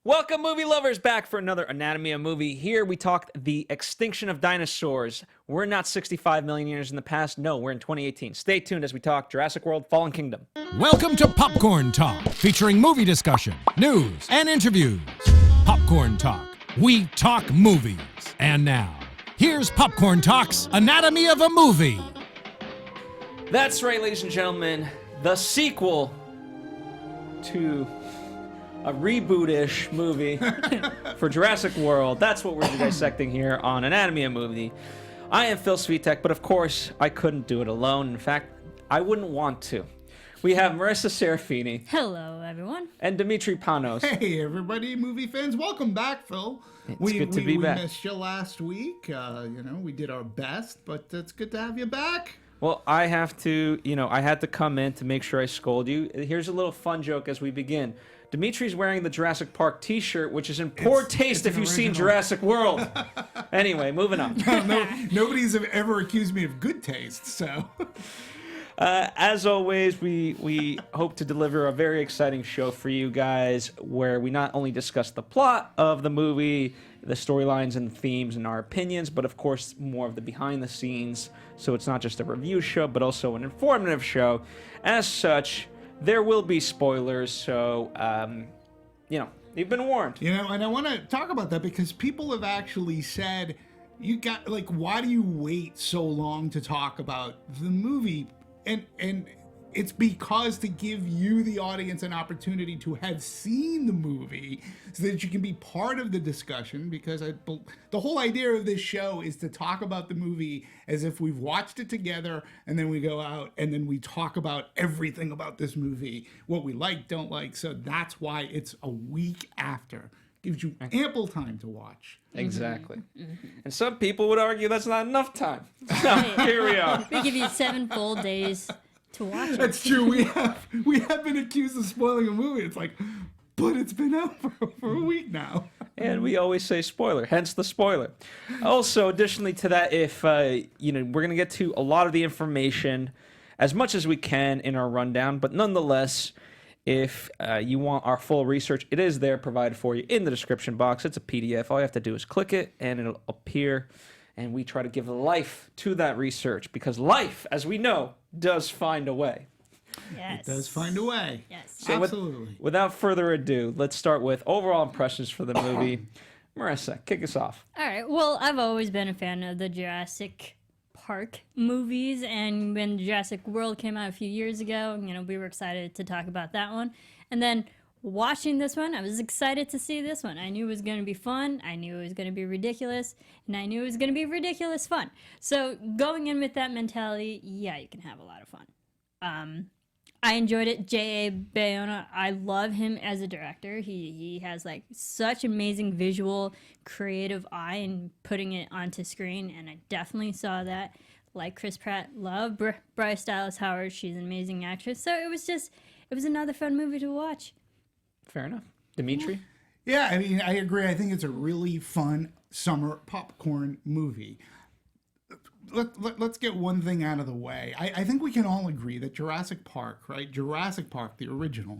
Welcome, movie lovers, back for another Anatomy of Movie. Here we talk the extinction of dinosaurs. We're not 65 million years in the past. No, we're in 2018. Stay tuned as we talk Jurassic World: Fallen Kingdom. Welcome to Popcorn Talk, featuring movie discussion, news, and interviews. Popcorn Talk. We talk movies. And now, here's Popcorn Talk's Anatomy of a Movie. That's right, ladies and gentlemen. The sequel to a reboot-ish movie for Jurassic World. That's what we're dissecting here on Anatomy of Movie. I am Phil Svitek, but of course, I couldn't do it alone. In fact, I wouldn't want to. We have Marisa Serafini. Hello, everyone. And Demetri Panos. Hey, everybody, movie fans. Welcome back, Phil. It's good to be back. We missed you last week. We did our best, but it's good to have you back. Well, I have to, I had to come in to make sure I scold you. Here's a little fun joke as we begin. Dimitri's wearing the Jurassic Park t-shirt, which is in poor taste if you've seen Jurassic World. Anyway, moving on. Nobody's ever accused me of good taste, so. As always, we hope to deliver a very exciting show for you guys where we not only discuss the plot of the movie, the storylines and themes and our opinions, but of course more of the behind the scenes. So it's not just a review show, but also an informative show. As such, there will be spoilers, so, you've been warned. And I want to talk about that because people have actually said, why do you wait so long to talk about the movie? And it's because to give you, the audience, an opportunity to have seen the movie so that you can be part of the discussion, because the whole idea of this show is to talk about the movie as if we've watched it together, and then we go out and then we talk about everything about this movie, what we like, don't like. So that's why it's a week after. Gives you ample time to watch. Exactly. Mm-hmm. And some people would argue that's not enough time. So here we are. We give you 7 full days to watch it. That's true. We have been accused of spoiling a movie. It's like, but it's been out for a week now. And we always say spoiler, hence the spoiler. Also, additionally to that, if we're going to get to a lot of the information as much as we can in our rundown, but nonetheless, if you want our full research, it is there provided for you in the description box. It's a PDF. All you have to do is click it, and it'll appear. And we try to give life to that research, because life, as we know, does find a way. Yes. It does find a way. Yes. So absolutely. Without further ado, let's start with overall impressions for the movie. Marisa, kick us off. All right. Well, I've always been a fan of the Jurassic Park movies, and when Jurassic World came out a few years ago, we were excited to talk about that one. And then watching this one, I was excited to see this one. I knew it was going to be fun, I knew it was going to be ridiculous, and I knew it was going to be ridiculous fun. So going in with that mentality, yeah, you can have a lot of fun. I enjoyed it. J.A. Bayona, I love him as a director. He has such amazing visual, creative eye in putting it onto screen, and I definitely saw that. Like Chris Pratt, love Bryce Dallas Howard. She's an amazing actress. So it was another fun movie to watch. Fair enough. Demetri? Yeah, I agree. I think it's a really fun summer popcorn movie. Let's get one thing out of the way. I think we can all agree that Jurassic Park, right? Jurassic Park, the original,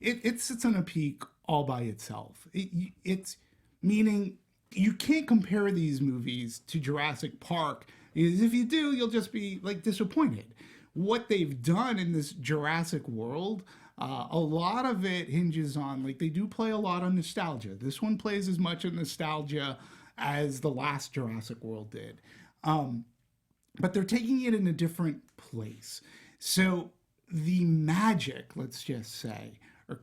it sits on a peak all by itself. It's meaning you can't compare these movies to Jurassic Park, because if you do, you'll just be disappointed. What they've done in this Jurassic World, a lot of it hinges on, they do play a lot on nostalgia. This one plays as much on nostalgia as the last Jurassic World did. But they're taking it in a different place. So the magic, let's just say, or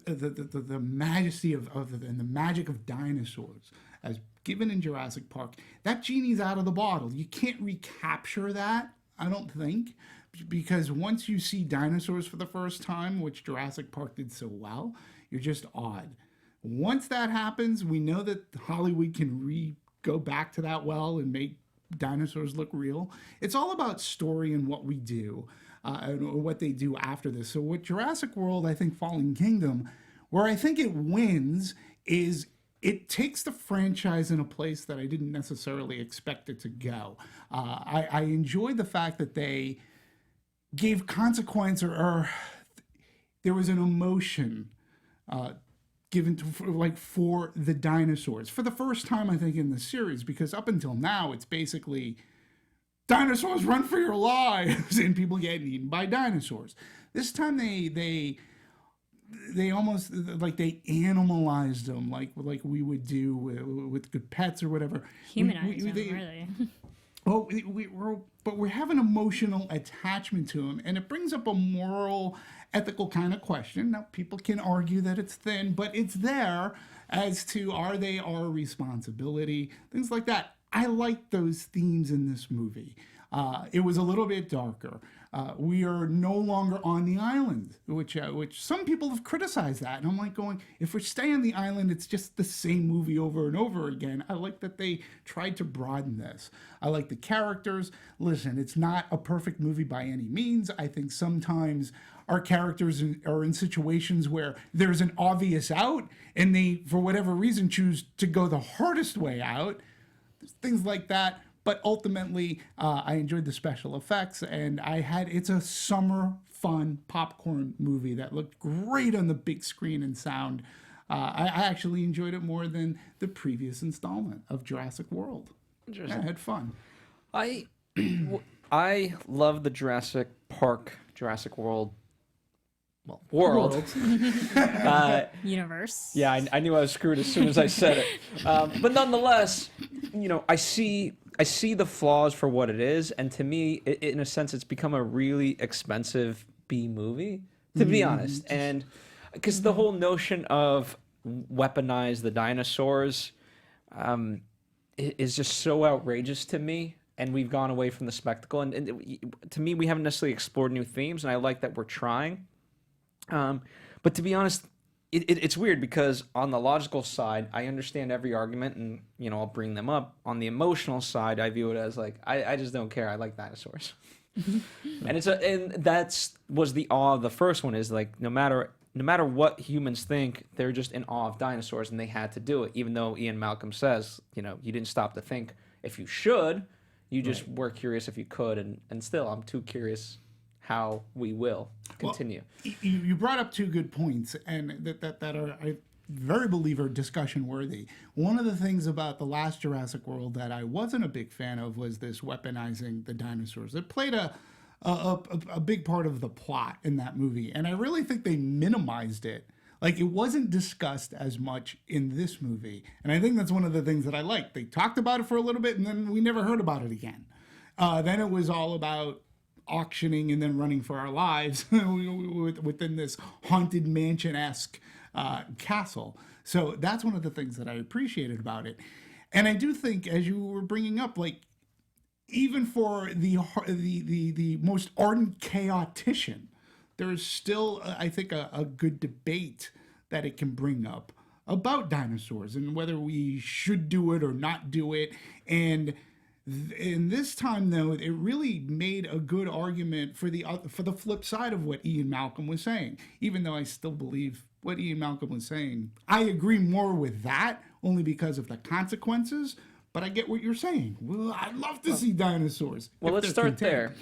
the majesty of and the magic of dinosaurs, as given in Jurassic Park, that genie's out of the bottle. You can't recapture that, I don't think, because once you see dinosaurs for the first time, which Jurassic Park did so well, you're just awed. Once that happens, we know that Hollywood can go back to that well and make dinosaurs look real. It's all about story and what we do, and what they do after this. So with Jurassic World, I think Fallen Kingdom, where I think it wins is it takes the franchise in a place that I didn't necessarily expect it to go. I enjoyed the fact that they gave consequence, or there was an emotion given to for the dinosaurs for the first time, I think, in the series, because up until now it's basically dinosaurs run for your lives and people getting eaten by dinosaurs. This time they almost like they animalized them like we would do with good pets or whatever. Humanize them, really. Well, but we have an emotional attachment to them, and it brings up a moral, ethical kind of question. Now, people can argue that it's thin, but it's there as to, are they our responsibility, things like that. I like those themes in this movie. It was a little bit darker. We are no longer on the island, which some people have criticized that. And I'm like going, if we stay on the island, it's just the same movie over and over again. I like that they tried to broaden this. I like the characters. Listen, it's not a perfect movie by any means. I think sometimes our characters are in situations where there's an obvious out and they, for whatever reason, choose to go the hardest way out. Things like that. But ultimately, I enjoyed the special effects, and it's a summer fun popcorn movie that looked great on the big screen and sound. I actually enjoyed it more than the previous installment of Jurassic World. Yeah, I had fun. I love the Jurassic World. Well, world. Universe. Yeah, I knew I was screwed as soon as I said it. But nonetheless, I see the flaws for what it is, and to me, in a sense, it's become a really expensive B movie, to be honest. And because the whole notion of weaponize the dinosaurs is just so outrageous to me, and we've gone away from the spectacle. And to me, we haven't necessarily explored new themes, and I like that we're trying. But to be honest, it's weird because on the logical side, I understand every argument and, I'll bring them up. On the emotional side, I view it as like, I just don't care. I like dinosaurs. And that's was the awe of the first one, is like, no matter what humans think, they're just in awe of dinosaurs and they had to do it. Even though Ian Malcolm says, you didn't stop to think if you should, you just were curious if you could. And still, I'm too curious how we will continue. Well, you brought up two good points, and that are, I very believe, are discussion worthy. One of the things about the last Jurassic World that I wasn't a big fan of was this weaponizing the dinosaurs. It played a big part of the plot in that movie, and I really think they minimized it. Like, it wasn't discussed as much in this movie, and I think that's one of the things that I liked. They talked about it for a little bit, and then we never heard about it again. Then it was all about auctioning and then running for our lives within this haunted mansion-esque castle. So that's one of the things that I appreciated about it. And I do think, as you were bringing up, like, even for the most ardent chaotician, there's still, I think, a good debate that it can bring up about dinosaurs and whether we should do it or not do it. And in this time, though, it really made a good argument for the flip side of what Ian Malcolm was saying. Even though I still believe what Ian Malcolm was saying, I agree more with that only because of the consequences. But I get what you're saying. Well, I'd love to see dinosaurs. Well, let's start there.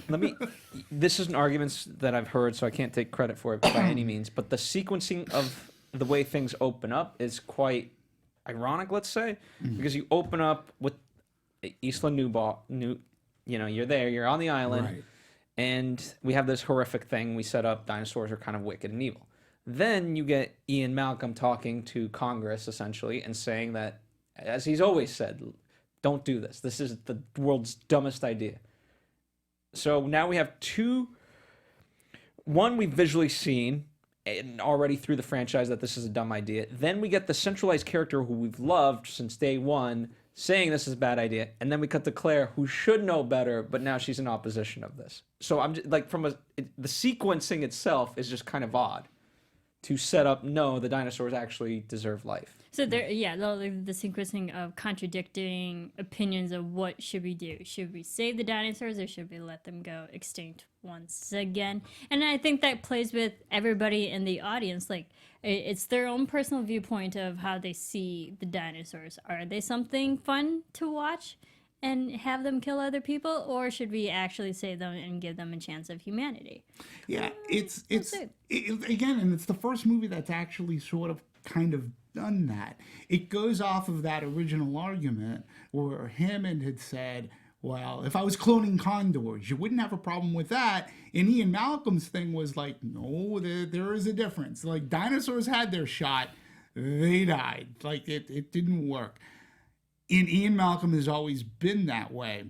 This is an argument that I've heard, so I can't take credit for it by any means. But the sequencing of the way things open up is quite ironic, let's say, because you open up with Isla Nublar, you're there, you're on the island, Right. and we have this horrific thing we set up. Dinosaurs are kind of wicked and evil. Then you get Ian Malcolm talking to Congress, essentially, and saying that, as he's always said, don't do this. This is the world's dumbest idea. So now we have one we've visually seen, and already through the franchise, that this is a dumb idea. Then we get the centralized character who we've loved since day one saying this is a bad idea, and then we cut to Claire, who should know better, but now she's in opposition of this. So I'm just, like, the sequencing itself is just kind of odd to set up, no, the dinosaurs actually deserve life. So the sequencing of contradicting opinions of what should we do. Should we save the dinosaurs or should we let them go extinct once again? And I think that plays with everybody in the audience. Like, it's their own personal viewpoint of how they see the dinosaurs. Are they something fun to watch and have them kill other people, or should we actually save them and give them a chance of humanity? Yeah, it's again, and it's the first movie that's actually sort of kind of done that. It goes off of that original argument where Hammond had said, well, if I was cloning condors, you wouldn't have a problem with that. And Ian Malcolm's thing was like, no, there is a difference. Like, dinosaurs had their shot, they died. Like, it didn't work. And Ian Malcolm has always been that way.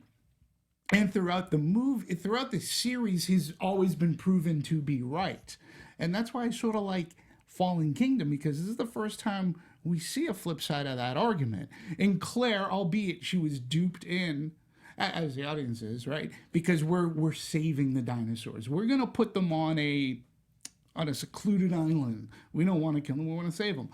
And throughout the series, he's always been proven to be right. And that's why I sort of like Fallen Kingdom, because this is the first time we see a flip side of that argument. And Claire, albeit she was duped in, as the audience is, right? Because we're saving the dinosaurs. We're gonna put them on a secluded island. We don't want to kill them. We want to save them.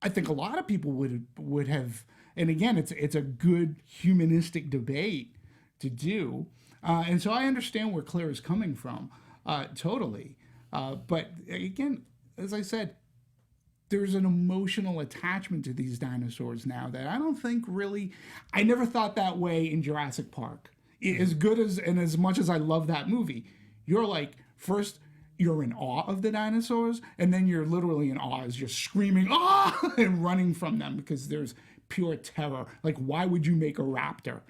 I think a lot of people would have, and again, it's a good humanistic debate to do, and so I understand where Claire is coming from, totally. But again, as I said, there's an emotional attachment to these dinosaurs now that I don't think really. I never thought that way in Jurassic Park. As good as and as much as I love that movie, you're like, first you're in awe of the dinosaurs, and then you're literally in awe as you're screaming ah and running from them because there's pure terror. Like, why would you make a raptor?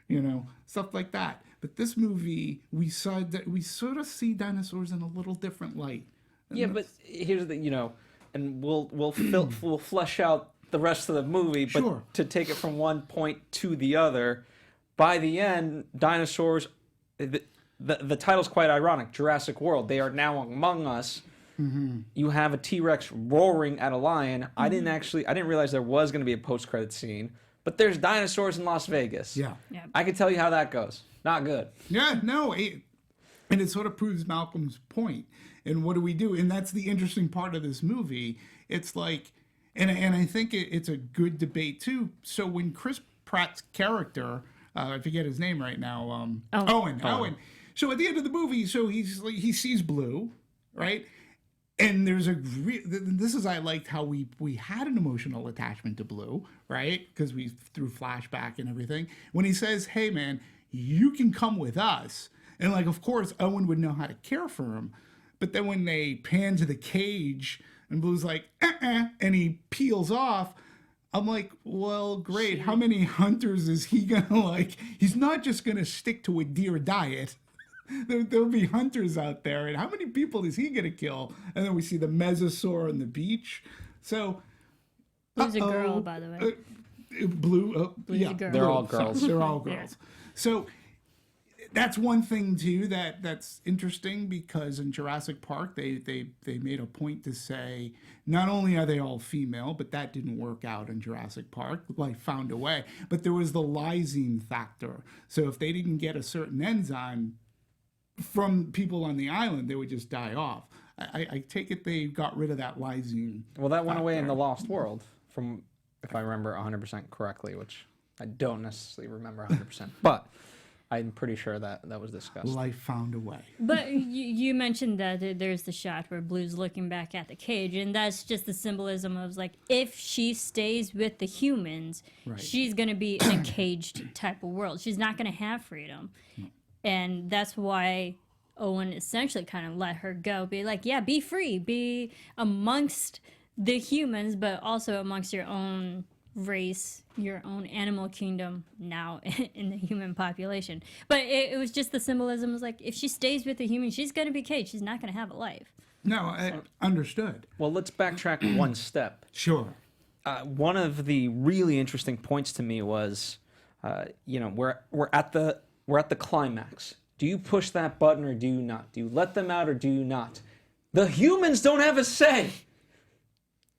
You know, stuff like that. But this movie, we sort of see dinosaurs in a little different light. And Yeah, but here's the, and we'll flesh out the rest of the movie, but Sure. to take it from one point to the other, by the end, dinosaurs, the title's quite ironic, Jurassic World, they are now among us. Mm-hmm. You have a T-Rex roaring at a lion. Mm-hmm. I didn't realize there was going to be a post-credit scene. But there's dinosaurs in Las Vegas. Yeah. I can tell you how that goes. Not good. Yeah, no. And it sort of proves Malcolm's point. And what do we do? And that's the interesting part of this movie. It's like, and I think it's a good debate too. So when Chris Pratt's character, I forget his name right now, Owen. So at the end of the movie, so he sees blue, right? And there's I liked how we had an emotional attachment to Blue, right? Because we threw flashback and everything. When he says, hey man, you can come with us. And like, of course, Owen would know how to care for him. But then when they pan to the cage and Blue's like, and he peels off, I'm like, well, great. How many hunters is he gonna like? He's not just gonna stick to a deer diet. There'll be hunters out there, and how many people is he gonna kill? And then we see the mesosaur on the beach. So, Blue's a girl, by the way. Blue, yeah, a girl. They're all girls. They're all girls. So that's one thing too that's interesting, because in Jurassic Park they made a point to say not only are they all female, but that didn't work out in Jurassic Park. Life found a way, but there was the lysine factor. So if they didn't get a certain enzyme from people on the island, they would just die off. I take it they got rid of that lysine. Well, that went away in The Lost World, from if I remember 100% correctly, which I don't necessarily remember 100%, but I'm pretty sure that was discussed. Life found a way. But you mentioned that there's the shot where Blue's looking back at the cage, and that's just the symbolism of like, if she stays with the humans, Right. she's going to be in a caged type of world. She's not going to have freedom. And that's why Owen essentially kind of let her go, be like, yeah, be free, be amongst the humans, but also amongst your own race, your own animal kingdom now in the human population. But it was just the symbolism was like, if she stays with the humans, she's going to be caged. She's not going to have a life. No, I understood. Well, let's backtrack one step. Sure. One of the really interesting points to me was, we're at the climax. Do you push that button or do you not? Do you let them out or do you not? The humans don't have a say.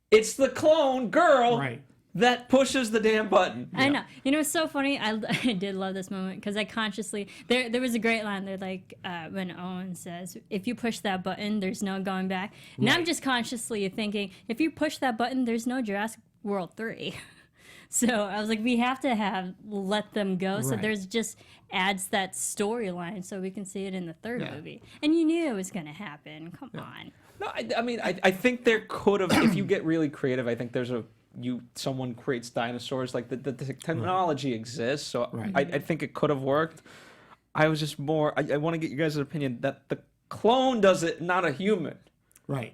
It's the clone girl that pushes the damn button. I know. You know, it's so funny. I did love this moment because I consciously, there was a great line there, like when Owen says, if you push that button, there's no going back. And I'm just consciously thinking, if you push that button, there's no Jurassic World 3. So I was like, we have to let them go. So there's just adds that storyline so we can see it in the third movie. And you knew it was going to happen. Come on. No, I think there could have, if you get really creative, I think there's someone creates dinosaurs, like the technology exists, so I think it could have worked. I was just more, I want to get you guys' opinion that the clone does it, not a human. Right.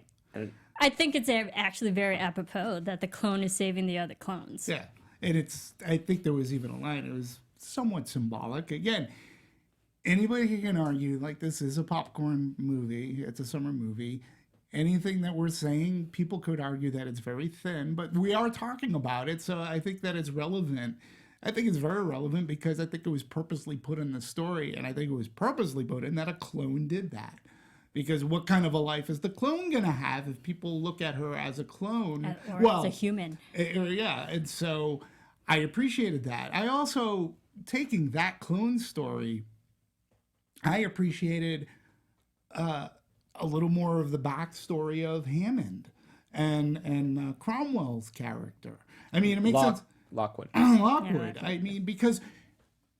I think it's actually very apropos that the clone is saving the other clones. Yeah, and I think there was even a line. It was somewhat symbolic. Again, anybody can argue like this is a popcorn movie. It's a summer movie. Anything that we're saying, people could argue that it's very thin, but we are talking about it, so I think that it's relevant. I think it's very relevant because I think it was purposely put in the story, and I think it was purposely put in that a clone did that. Because what kind of a life is the clone going to have if people look at her as a clone? Or as a human. Yeah, and so I appreciated that. I also, taking that clone story, I appreciated a little more of the backstory of Hammond and Cromwell's character. I mean, it makes sense. Lockwood. Lockwood. I mean, because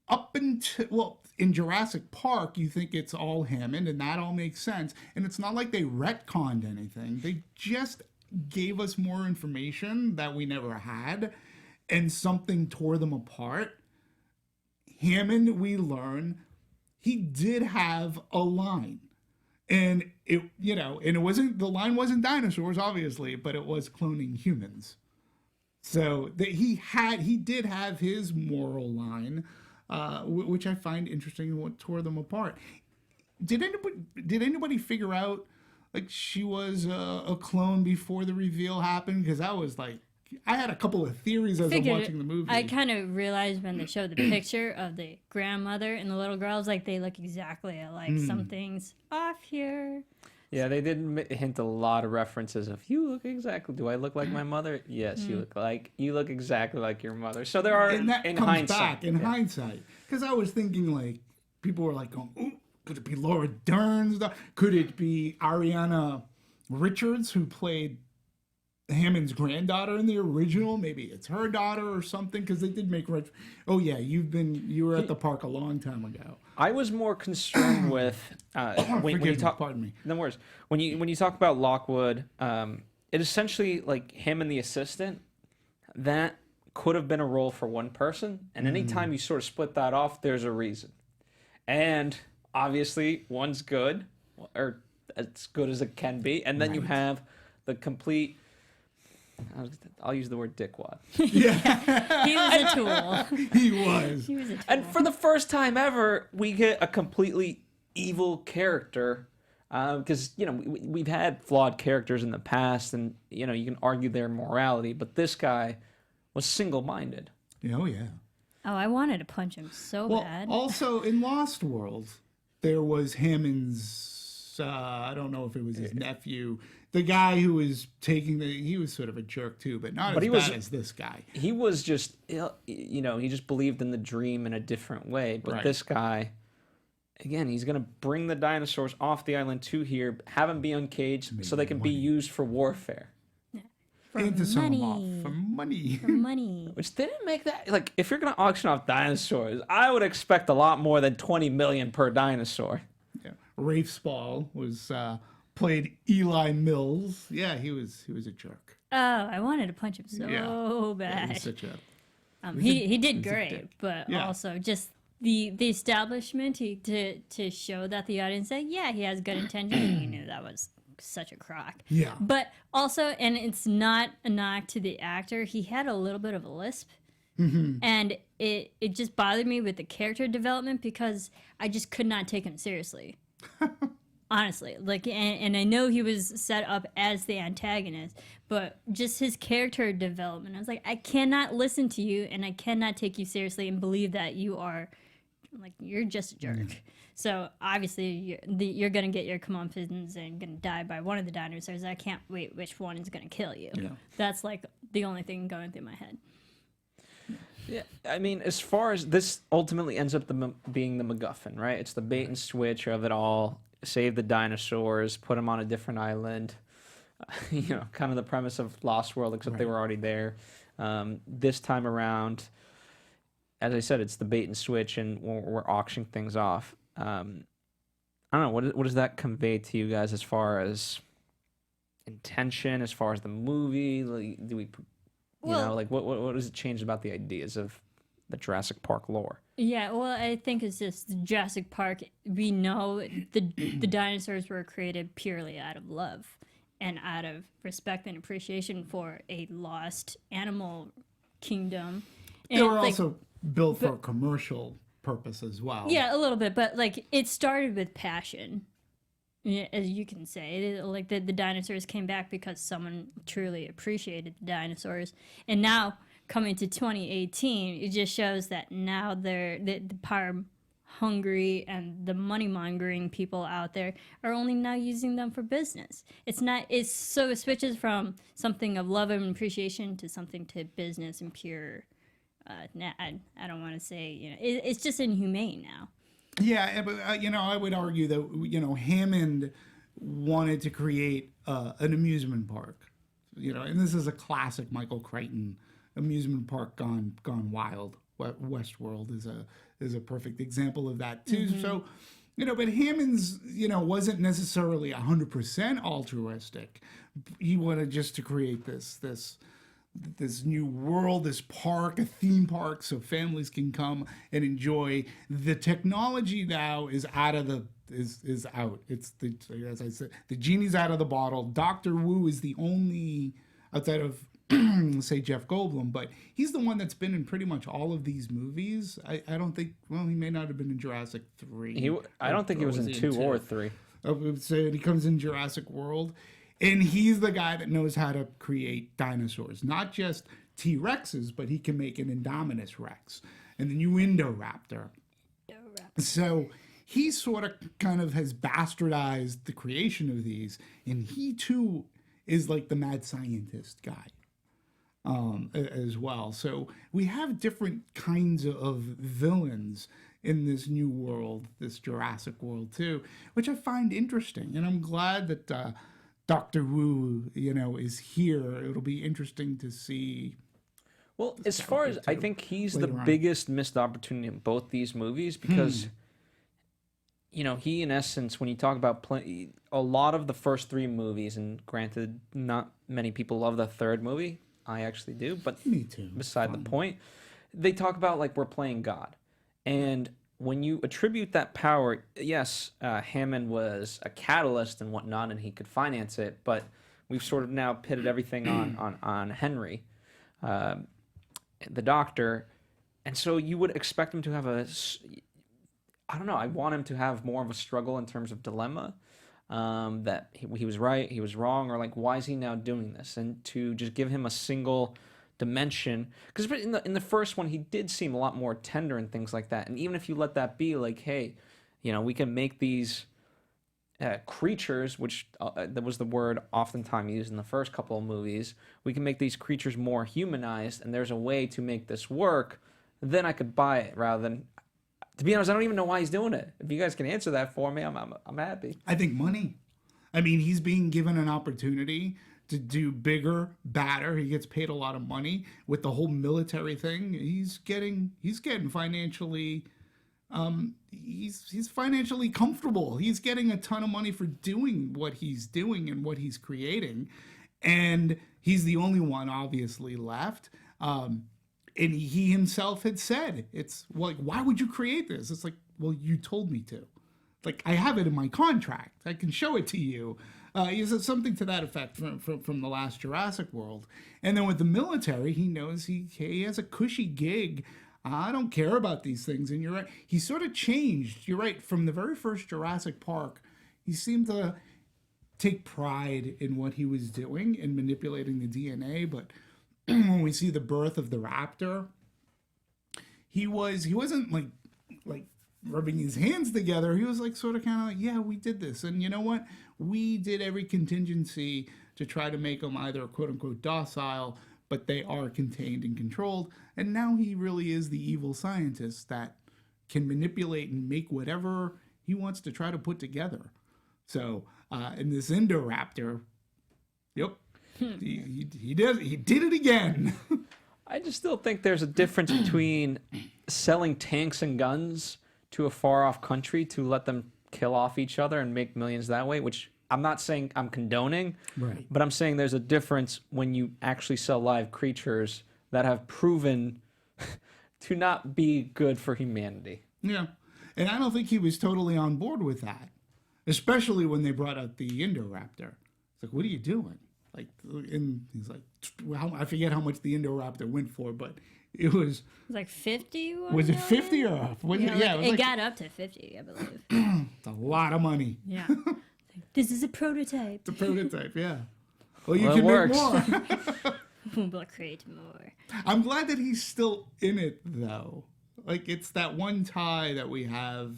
up until, well, in Jurassic Park, you think it's all Hammond, and that all makes sense. And it's not like they retconned anything. They just gave us more information that we never had, and something tore them apart. Hammond, we learn, he did have a line. And it, you know, and it wasn't, the line wasn't dinosaurs, obviously, but it was cloning humans. So that he did have his moral line, which I find interesting and what tore them apart. Did anybody figure out like she was a clone before the reveal happened? Because I was like, I had a couple of theories as I'm watching the movie. I kind of realized when they showed the picture of the grandmother and the little girls, like they look exactly alike. Something's off here. Yeah, they did hint a lot of references of you look exactly. Do I look like my mother? Yes, you look exactly like your mother. So there are and that in comes hindsight. back in hindsight, because I was thinking like people were like, "Ooh, could it be Laura Dern's? Could it be Ariana Richards who played Hammond's granddaughter in the original? Maybe it's her daughter or something." Because they did make oh yeah, you were at the park a long time ago. I was more concerned with when you talk. Pardon me. No worries. When you talk about Lockwood, it essentially like him and the assistant. That could have been a role for one person, and anytime you sort of split that off, there's a reason. And obviously, one's good, or as good as it can be, and then you have the complete. I'll use the word dickwad. Yeah. He was a tool. He was. He was a tool. And for the first time ever, we get a completely evil character. Because, you know, we've had flawed characters in the past, and, you know, you can argue their morality, but this guy was single-minded. Oh, yeah. Oh, I wanted to punch him so bad. Also, in Lost World, there was Hammond's, I don't know if it was his nephew, the guy who was he was sort of a jerk too, but not as bad as this guy. He was just, you know, he just believed in the dream in a different way. But this guy, again, he's going to bring the dinosaurs off the island to here, have them be uncaged so they can be used for warfare. For money. For money. Which they didn't make that, like, if you're going to auction off dinosaurs, I would expect a lot more than $20 million per dinosaur. Yeah. Rafe Spall was... played Eli Mills. Yeah, he was a jerk. Oh, I wanted to punch him so bad. He was such a, he did great, but also just the establishment to show that the audience said, yeah, he has good intentions, and you knew that was such a crock. Yeah. But also, and it's not a knock to the actor, he had a little bit of a lisp. And it just bothered me with the character development because I just could not take him seriously. Honestly, like, and I know he was set up as the antagonist, but just his character development, I was like, I cannot listen to you, and I cannot take you seriously and believe that you're just a jerk. So obviously, you're gonna get your comeuppance and gonna die by one of the dinosaurs. I can't wait which one is gonna kill you. Yeah. That's like the only thing going through my head. Yeah, I mean, as far as this ultimately ends up being the MacGuffin, right? It's the bait and switch of it all. Save the dinosaurs, put them on a different island. You know, kind of the premise of Lost World, except they were already there. This time around, as I said, it's the bait and switch, and we're auctioning things off. I don't know, what does that convey to you guys as far as intention, as far as the movie? Like, do we, you know, like what does it change about the ideas of the Jurassic Park lore? Yeah, well, I think it's just Jurassic Park. We know the dinosaurs were created purely out of love, and out of respect and appreciation for a lost animal kingdom. And They were like, also built for a commercial purpose as well. yeah, a little bit, but like it started with passion. Yeah, as you can say, like the dinosaurs came back because someone truly appreciated the dinosaurs, and now coming to 2018, it just shows that now the power hungry and the money mongering people out there are only now using them for business. It switches from something of love and appreciation to something to business and pure. I don't want to say, it's just inhumane now. Yeah, but I would argue that Hammond wanted to create an amusement park, and this is a classic Michael Crichton amusement park gone wild. Westworld is a perfect example of that too. Mm-hmm. So, but Hammond's wasn't necessarily 100% altruistic. He wanted just to create this new world, this park, a theme park, so families can come and enjoy. The technology now is out. It's as I said, the genie's out of the bottle. Dr. Wu is the only, outside of say Jeff Goldblum, but he's the one that's been in pretty much all of these movies. I don't think, well, he may not have been in Jurassic 3. I don't think he was in 2 or 3. I would say he comes in Jurassic World. And he's the guy that knows how to create dinosaurs, not just T-Rexes, but he can make an Indominus Rex and the new Indoraptor. So he sort of kind of has bastardized the creation of these, and he too is like the mad scientist guy as well. So we have different kinds of villains in this new world, this Jurassic World too, which I find interesting, and I'm glad that Dr. Wu, is here. It'll be interesting to see. Well, as far as I think he's the biggest missed opportunity in both these movies because, he in essence, when you talk about a lot of the first 3 movies, and granted, not many people love the third movie. I actually do, but me too. Beside the point, they talk about like we're playing God, and when you attribute that power, yes, Hammond was a catalyst and whatnot, and he could finance it, but we've sort of now pitted everything on Henry, the doctor, and so you would expect him to have I don't know, I want him to have more of a struggle in terms of dilemma, that he was right, he was wrong, or like, why is he now doing this? And to just give him a single dimension, because in the first one he did seem a lot more tender and things like that, and even if you let that be like, hey, we can make these creatures, which that was the word oftentimes used in the first couple of movies, we can make these creatures more humanized, and there's a way to make this work, then I could buy it, rather than, to be honest, I don't even know why he's doing it. If you guys can answer that for me, I'm happy. I think money. I mean, he's being given an opportunity to do bigger, badder. He gets paid a lot of money with the whole military thing. He's getting financially, he's financially comfortable. He's getting a ton of money for doing what he's doing and what he's creating, and he's the only one obviously left. And he himself had said, "It's like, why would you create this?" It's like, well, you told me to. Like, I have it in my contract. I can show it to you. He said something to that effect from the last Jurassic World. And then with the military, he knows he has a cushy gig. I don't care about these things. And you're right. He sort of changed. You're right. From the very first Jurassic Park, he seemed to take pride in what he was doing and manipulating the DNA. But when we see the birth of the raptor, he wasn't like rubbing his hands together. He was like sort of kind of like, yeah, we did this. And you know what? We did every contingency to try to make them either quote unquote docile, but they are contained and controlled. And now he really is the evil scientist that can manipulate and make whatever he wants to try to put together. So in this Indoraptor, yep, he did it again. I just still think there's a difference between selling tanks and guns to a far-off country to let them kill off each other and make millions that way, which I'm not saying I'm condoning, right? But I'm saying there's a difference when you actually sell live creatures that have proven to not be good for humanity. Yeah, and I don't think he was totally on board with that, especially when they brought out the Indoraptor. It's like, what are you doing? Like, and he's like, well, I forget how much the Indoraptor went for, but it was. It was like 50. Was it 50 or off? Was it? Yeah, it got up to 50, I believe. It's a lot of money. Yeah. This is a prototype. It's a prototype, yeah. Well, you Well, can it make works. more. We'll create more. I'm glad that he's still in it, though. Like, it's that one tie that we have,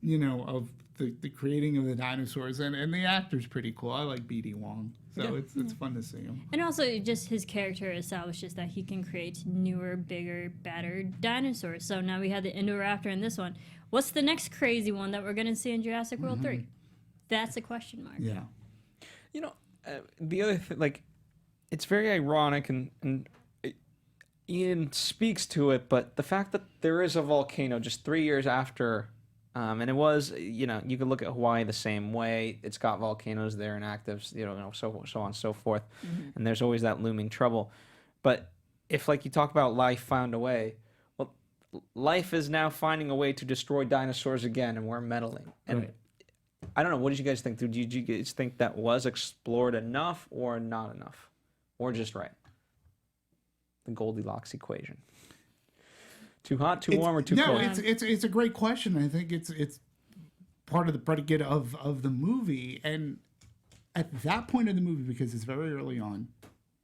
of the creating of the dinosaurs, and the actor's pretty cool. I like B.D. Wong, so it's fun to see him. And also, just his character establishes that he can create newer, bigger, better dinosaurs. So now we have the Indoraptor in this one. What's the next crazy one that we're going to see in Jurassic World 3? That's a question mark. Yeah. The other thing, like, it's very ironic, and Ian speaks to it, but the fact that there is a volcano just 3 years after, and it was, you could look at Hawaii the same way. It's got volcanoes there and actives, so on and so forth, and there's always that looming trouble. But if, like, you talk about life found a way, well, life is now finding a way to destroy dinosaurs again, and we're meddling. And Right. I don't know. What did you guys think? Did you guys think that was explored enough or not enough? Or just right? The Goldilocks equation. Too hot, too warm, or too cold? No, it's a great question. I think it's part of the predicate of the movie. And at that point in the movie, because it's very early on,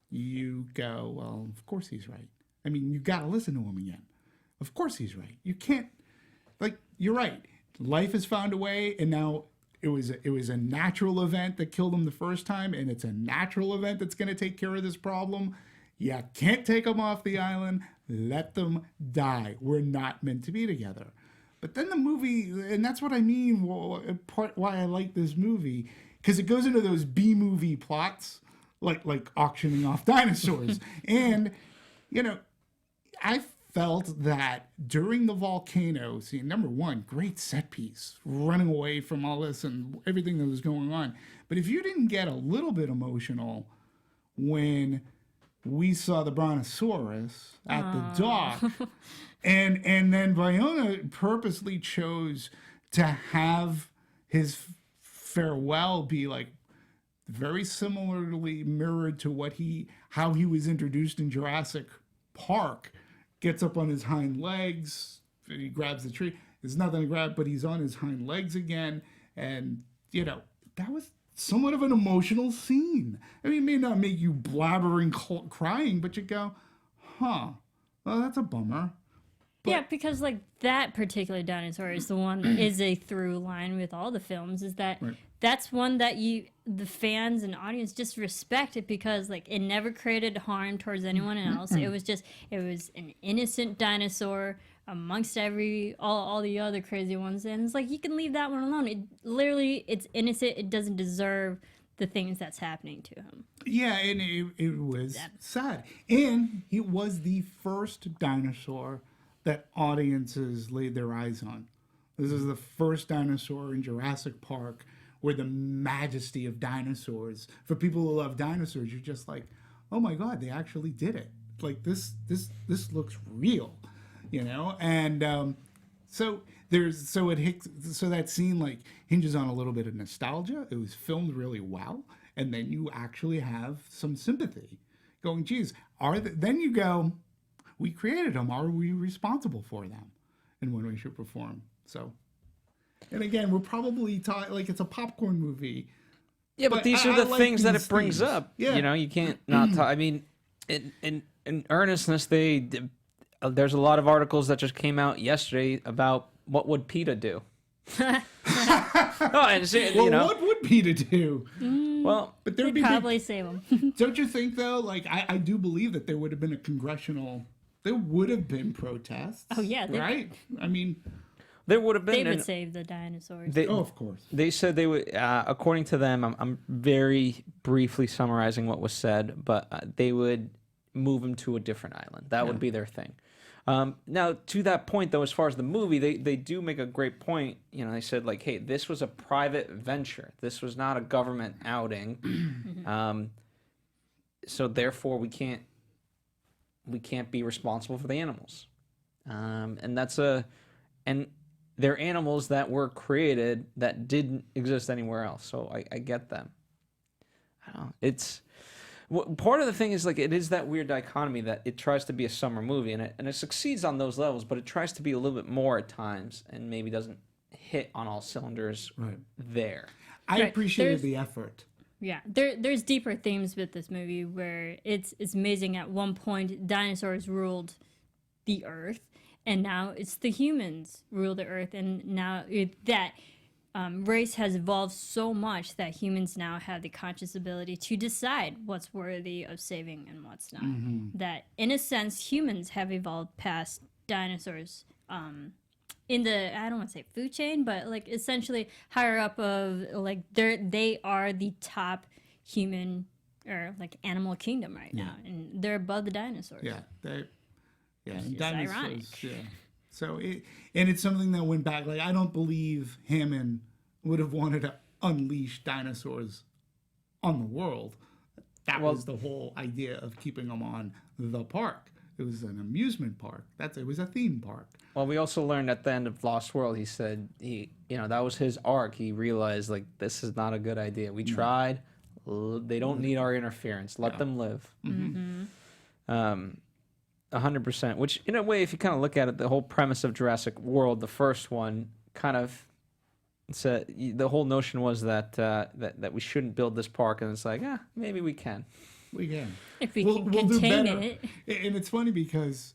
you go, well, of course he's right. I mean, you got to listen to him again. Of course he's right. You can't, you're right. Life has found a way, and now it was a natural event that killed him the first time, and it's a natural event that's going to take care of this problem. You can't take them off the island. Let them die. We're not meant to be together. But then the movie, and that's what I mean, part why I like this movie, because it goes into those B-movie plots, like auctioning off dinosaurs. And, I felt that during the volcano scene, number one, great set piece, running away from all this and everything that was going on. But if you didn't get a little bit emotional when we saw the brontosaurus at the dock, and then Viona purposely chose to have his farewell be like very similarly mirrored to how he was introduced in Jurassic Park. Gets up on his hind legs, he grabs the tree. There's nothing to grab, but he's on his hind legs again. And, that was somewhat of an emotional scene. I mean, it may not make you blabbering, crying, but you go, well, that's a bummer. Yeah, because that particular dinosaur is the one is a through line with all the films. Is that that's one that the fans and audience just respect it because it never created harm towards anyone else. It was an innocent dinosaur amongst all the other crazy ones, and it's you can leave that one alone. It's innocent. It doesn't deserve the things that's happening to him. Yeah, and it was sad, and it was the first dinosaur that audiences laid their eyes on. This is the first dinosaur in Jurassic Park where the majesty of dinosaurs, for people who love dinosaurs, you're just like, oh my God, they actually did it. This looks real, And so that scene hinges on a little bit of nostalgia. It was filmed really well, and then you actually have some sympathy, going, geez, then you go, we created them. Are we responsible for them in one way, shape, or form? So, and again, we're probably it's a popcorn movie. Yeah, but these are the things that it brings themes. up. Yeah. You can't not talk. I mean, in earnestness, there's a lot of articles that just came out yesterday about what would PETA do. What would PETA do? Well, but there would They'd be probably save them. Don't you think though? I do believe that there would have been there would have been protests. Oh, yeah, right. I mean, there would have been. They would save the dinosaurs. of course. They said they would. According to them, I'm very briefly summarizing what was said, but they would move them to a different island. That would be their thing. Now, to that point, though, as far as the movie, they do make a great point. They said, hey, this was a private venture. This was not a government outing. So therefore, we can't be responsible for the animals. And they're animals that were created that didn't exist anywhere else. So I get them. I don't know. It's part of the thing is like it is that weird dichotomy that it tries to be a summer movie and it succeeds on those levels, but it tries to be a little bit more at times and maybe doesn't hit on all cylinders there. I Right. appreciated There's- the effort. Yeah, there's deeper themes with this movie where it's amazing. At one point, dinosaurs ruled the Earth, and now it's the humans rule the Earth, and now that race has evolved so much that humans now have the conscious ability to decide what's worthy of saving and what's not. That, in a sense, humans have evolved past dinosaurs. In the, I don't want to say food chain, but like essentially higher up of like they are the top human or like animal kingdom right now, and they're above the dinosaurs. Yeah, It's dinosaurs. ironic. Yeah. So it's something that went back. Like I don't believe Hammond would have wanted to unleash dinosaurs on the world. That was the whole idea of keeping them on the park. It was an amusement park. It was a theme park. Well, we also learned at the end of Lost World, he said that was his arc. He realized like this is not a good idea. We tried. They don't need our interference. Let them live. 100%. Which in a way, if you kind of look at it, the whole premise of Jurassic World, the first one, kind of said the whole notion was that that we shouldn't build this park, and it's like, maybe we can. We can. If we We'll can do contain better. it. And it's funny because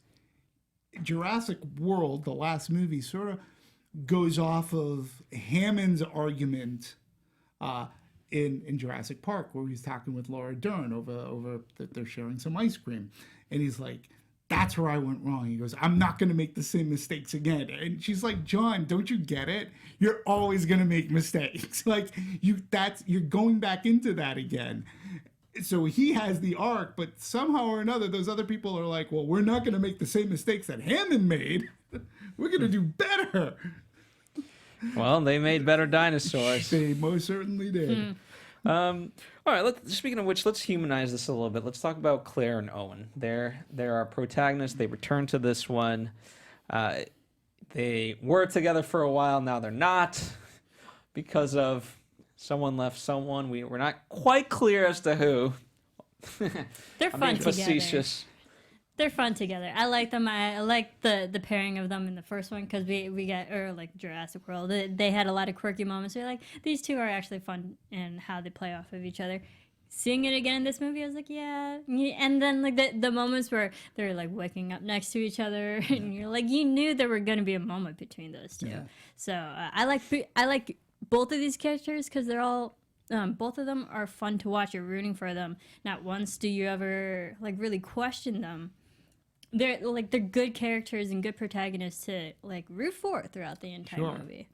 Jurassic World, the last movie, sort of goes off of Hammond's argument in Jurassic Park, where he's talking with Laura Dern over that they're sharing some ice cream, and he's like, "That's where I went wrong." He goes, "I'm not going to make the same mistakes again." And she's like, "John, don't you get it? You're always going to make mistakes. Like you're going back into that again." So he has the arc, but somehow or another, those other people are like, "Well, we're not going to make the same mistakes that Hammond made. We're going to do better." Well, they made better dinosaurs. They most certainly did. All right. Speaking of which, let's humanize this a little bit. Let's talk about Claire and Owen. They're our protagonists. They return to this one. They were together for a while. Now they're not because of someone left someone. We're not quite clear as to who. They're I'm fun being together. facetious. They're fun together. I like them. I like the pairing of them in the first one because we got, or like Jurassic World. They had a lot of quirky moments. We're like, these two are actually fun and how they play off of each other. Seeing it again in this movie, I was like, yeah. And then like the moments where they're like waking up next to each other, and you're like, you knew there were gonna be a moment between those two. Yeah. So I like both of these characters because they're all. Both of them are fun to watch. You're rooting for them. Not once do you ever like really question them. They're good characters and good protagonists to like root for throughout the entire Sure. movie.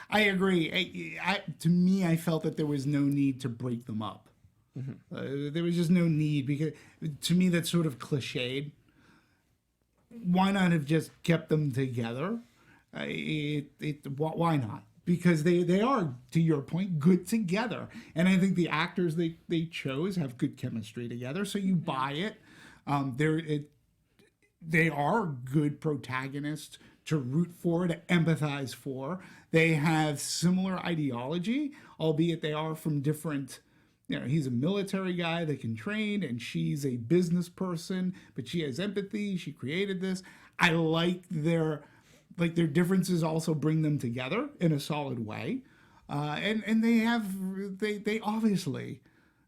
I agree. To me, I felt that there was no need to break them up. There was just no need because, to me, that's sort of cliched. Why not have just kept them together? Why not? Because they are, to your point, good together. And I think the actors they chose have good chemistry together, so you buy it. They are good protagonists to root for, to empathize for. They have similar ideology, albeit they are from different, he's a military guy that can train, and she's a business person, but she has empathy. She created this. I like their differences also bring them together in a solid way. And they obviously,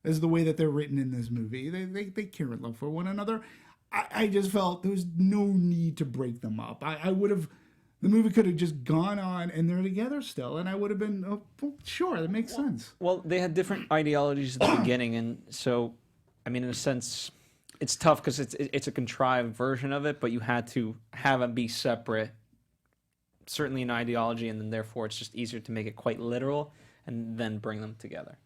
as the way that they're written in this movie, they care and love for one another. I just felt there was no need to break them up. The movie could have just gone on and they're together still, and I would have been, well, sure, that makes sense. Well, they had different ideologies at the beginning, and so, I mean, in a sense, it's tough because it's a contrived version of it, but you had to have them be separate, certainly in ideology, and then therefore it's just easier to make it quite literal and then bring them together.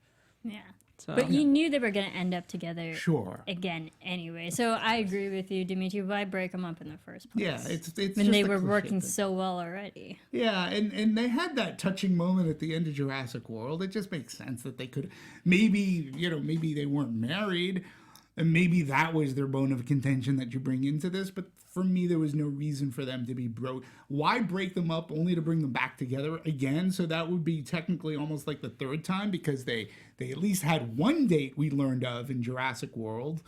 Yeah. So, But you knew they were going to end up together Sure. again anyway. So I agree with you, Demetri. Why break them up in the first place? Yeah, it's when just they a were cliche working thing. so well already. Yeah, and they had that touching moment at the end of Jurassic World. It just makes sense that they could maybe they weren't married, And maybe that was their bone of contention that you bring into this, but for me, there was no reason for them to be broke. Why break them up only to bring them back together again? So that would be technically almost like the third time, because they at least had one date we learned of in Jurassic World,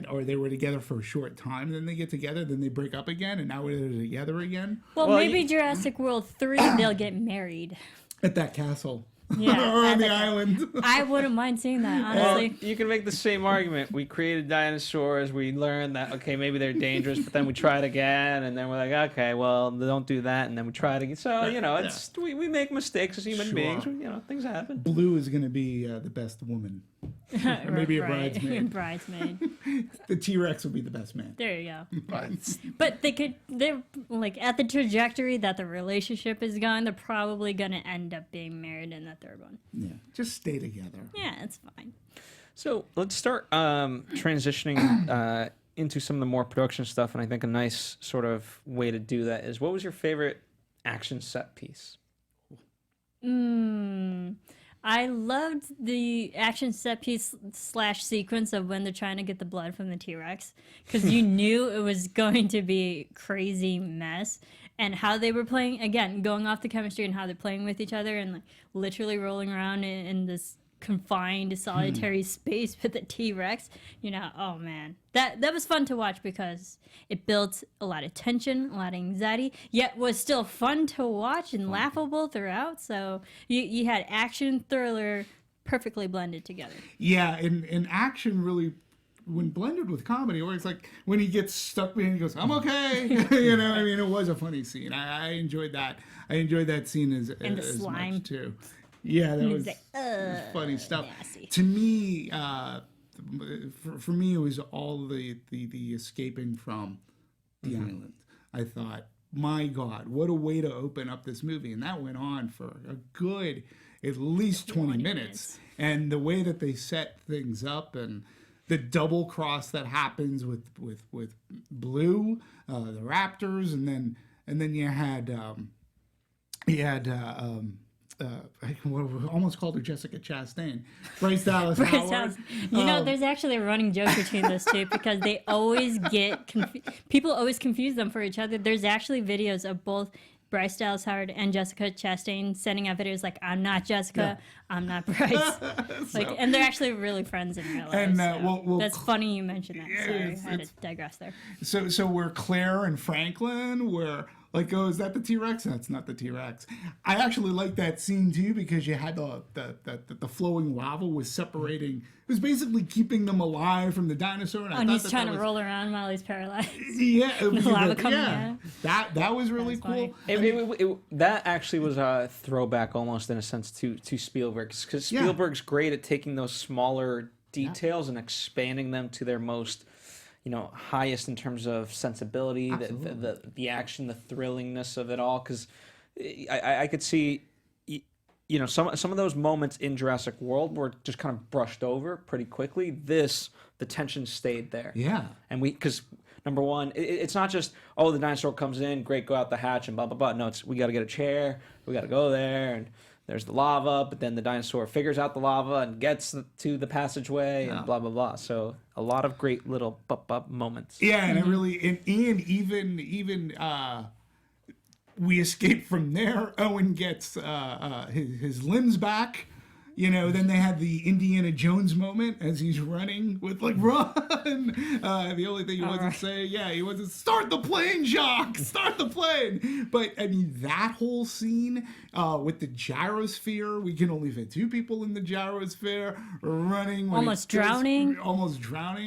or they were together for a short time, then they get together, then they break up again, and now they're together again. Well, maybe Jurassic World 3, they'll get married. At that castle. Yeah, or on the island. I wouldn't mind seeing that, honestly. Well, you can make the same argument. We created dinosaurs. We learned that, okay, maybe they're dangerous, but then we try it again, and then we're like, okay, well, don't do that, and then we try it again. So, it's we make mistakes as human beings. Things happen. Blue is going to be the best woman. Or maybe a bridesmaid. Bridesmaid. The T-Rex will be the best man. There you go. But they're like, at the trajectory that the relationship is going, they're probably going to end up being married in the third one. Yeah, just stay together. Yeah, it's fine. So let's start transitioning into some of the more production stuff, and I think a nice sort of way to do that is, what was your favorite action set piece? I loved the action set piece / sequence of when they're trying to get the blood from the T-Rex, because you knew it was going to be a crazy mess, and how they were playing, again, going off the chemistry and how they're playing with each other and like literally rolling around in this confined solitary space with the T-Rex. Oh man, that was fun to watch, because it built a lot of tension, a lot of anxiety, yet was still fun to watch and laughable throughout. So you had action, thriller perfectly blended together. Yeah, and action really, when blended with comedy, or it's like when he gets stuck behind, he goes, "I'm okay." It was a funny scene. I enjoyed that. I enjoyed that scene as slime much too. Yeah, that was like, funny stuff. Nasty. To me, for me, it was all the escaping from the island. I thought, my God, what a way to open up this movie. And that went on for a good, at least 20 minutes. And the way that they set things up, and the double cross that happens with Blue, the Raptors, and then you had I almost called her Jessica Chastain. Bryce Dallas Howard. There's actually a running joke between those two, because they always get people always confuse them for each other. There's actually videos of both Bryce Dallas Howard and Jessica Chastain sending out videos like, "I'm not Jessica, I'm not Bryce." And they're actually really friends in real life. And that's funny you mentioned that. Sorry, I had to digress there. So we're Claire and Franklin. We're like, oh, is that the T-Rex? That's not the T-Rex. I actually like that scene too, because you had the flowing lava was separating. It was basically keeping them alive from the dinosaur. And he's trying to roll around while he's paralyzed. Yeah, the lava coming out. That was really cool. That actually was a throwback, almost in a sense, to Spielberg, because Spielberg's great at taking those smaller details and expanding them to their most highest in terms of sensibility, the action, the thrillingness of it all. Because I could see, some of those moments in Jurassic World were just kind of brushed over pretty quickly. The tension stayed there. Yeah, and because number one, it's not just, oh, the dinosaur comes in, great, go out the hatch and blah blah blah. No, we got to get a chair, we got to go there, and there's the lava, but then the dinosaur figures out the lava and gets to the passageway and blah, blah, blah. So a lot of great little bup moments. Yeah, and it really, and even we escape from there. Owen gets his limbs back. Then they had the Indiana Jones moment as he's running with run. The only thing he wasn't saying, he wasn't, start the plane, Jacques, start the plane. But I mean, that whole scene with the gyrosphere, we can only fit 2 people in the gyrosphere, running, almost drowning.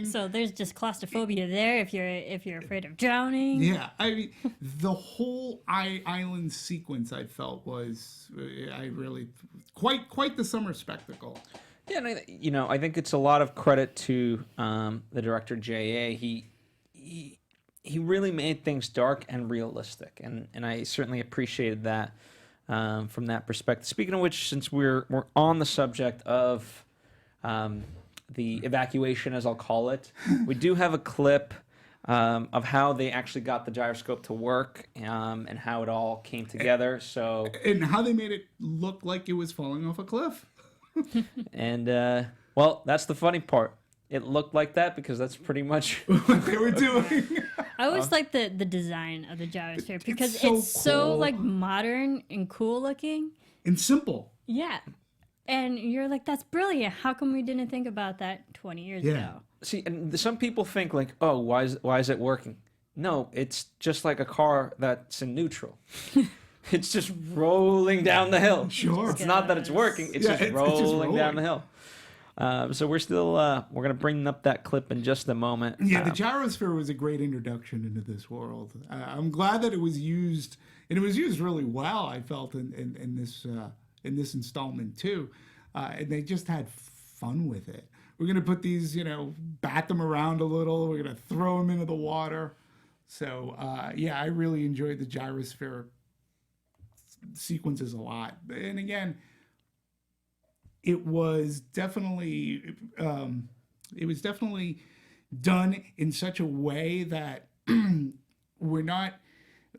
So there's just claustrophobia there if you're afraid of drowning. Yeah, I mean, the whole island sequence I felt was really quite the summer spectacle. Yeah, and I think it's a lot of credit to the director J.A. He really made things dark and realistic, and I certainly appreciated that from that perspective. Speaking of which, since we're on the subject of the evacuation, as I'll call it, we do have a clip of how they actually got the gyroscope to work and how it all came together. And how they made it look like it was falling off a cliff. And, well, that's the funny part. it looked like that because that's pretty much what they were doing. I always like the design of the gyrosphere because so it's so cool. like modern and cool looking. And simple. Yeah. And you're like, that's brilliant. How come we didn't think about that 20 years ago? See, and some people think like, oh, why is it working? No, it's just like a car that's in neutral. It's just rolling down the hill. Sure. It's not that it's working. It's just it's rolling just rolling down the hill. So we're still we're gonna bring up that clip in just a moment. Yeah, the gyrosphere was a great introduction into this world. I'm glad that it was used, and it was used really well. I felt in this installment too, and they just had fun with it. We're gonna put these, bat them around a little. We're gonna throw them into the water. So yeah, I really enjoyed the gyrosphere sequences a lot. And again, it was definitely done in such a way that we're not,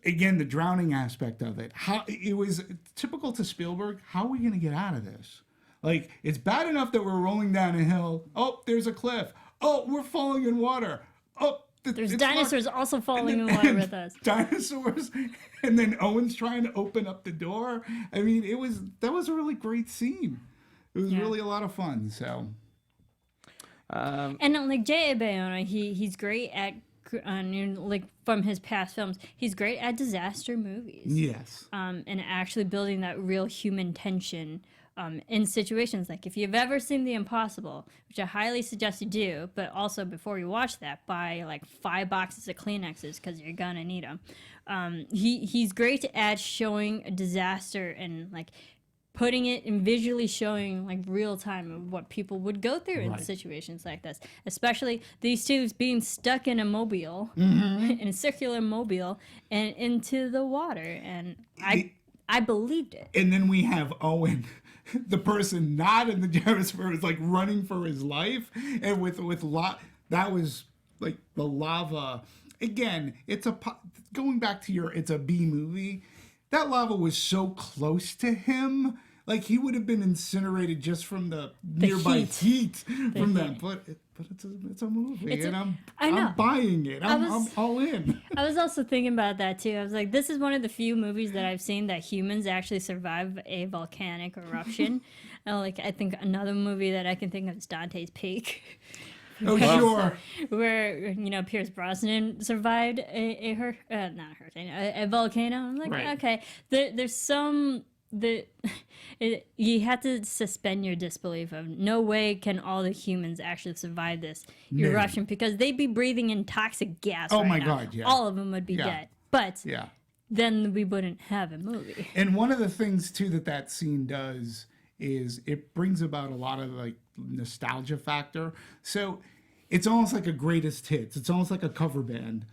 again, the drowning aspect of it. How it was typical to Spielberg. How are we going to get out of this? Like, it's bad enough that we're rolling down a hill. Oh, there's a cliff. Oh, we're falling in water. Oh, there's dinosaurs also falling in water with us. Dinosaurs, and then Owen's trying to open up the door. I mean, that was a really great scene. It was really a lot of fun. So, and like J.A. Bayona, he's great at like from his past films, he's great at disaster movies. Yes. And actually building that real human tension. In situations like if you've ever seen The Impossible, which I highly suggest you do, but also before you watch that, buy like 5 boxes of Kleenexes because you're gonna need them. He's great at showing a disaster and like putting it and visually showing like real time of what people would go through in situations like this, especially these two being stuck in a mobile, in a circular mobile, and into the water, and I believed it. And then we have Owen, the person not in the gyrosphere, is like running for his life, and with that was like the lava. Again, going back to it's a B movie. That lava was so close to him, like he would have been incinerated just from the nearby heat from that. But it's a movie, and I'm buying it. I'm all in. I was also thinking about that too. I was like, this is one of the few movies that I've seen that humans actually survive a volcanic eruption. Like I think another movie that I can think of is Dante's Peak. Oh, sure. Where Pierce Brosnan survived a volcano. I'm like, okay, there's some you have to suspend your disbelief of no way can all the humans actually survive this eruption because they'd be breathing in toxic gas. Oh right my now. God, yeah. All of them would be dead. But then we wouldn't have a movie. And one of the things too that scene does is it brings about a lot of like nostalgia factor. So it's almost like a greatest hits. It's almost like a cover band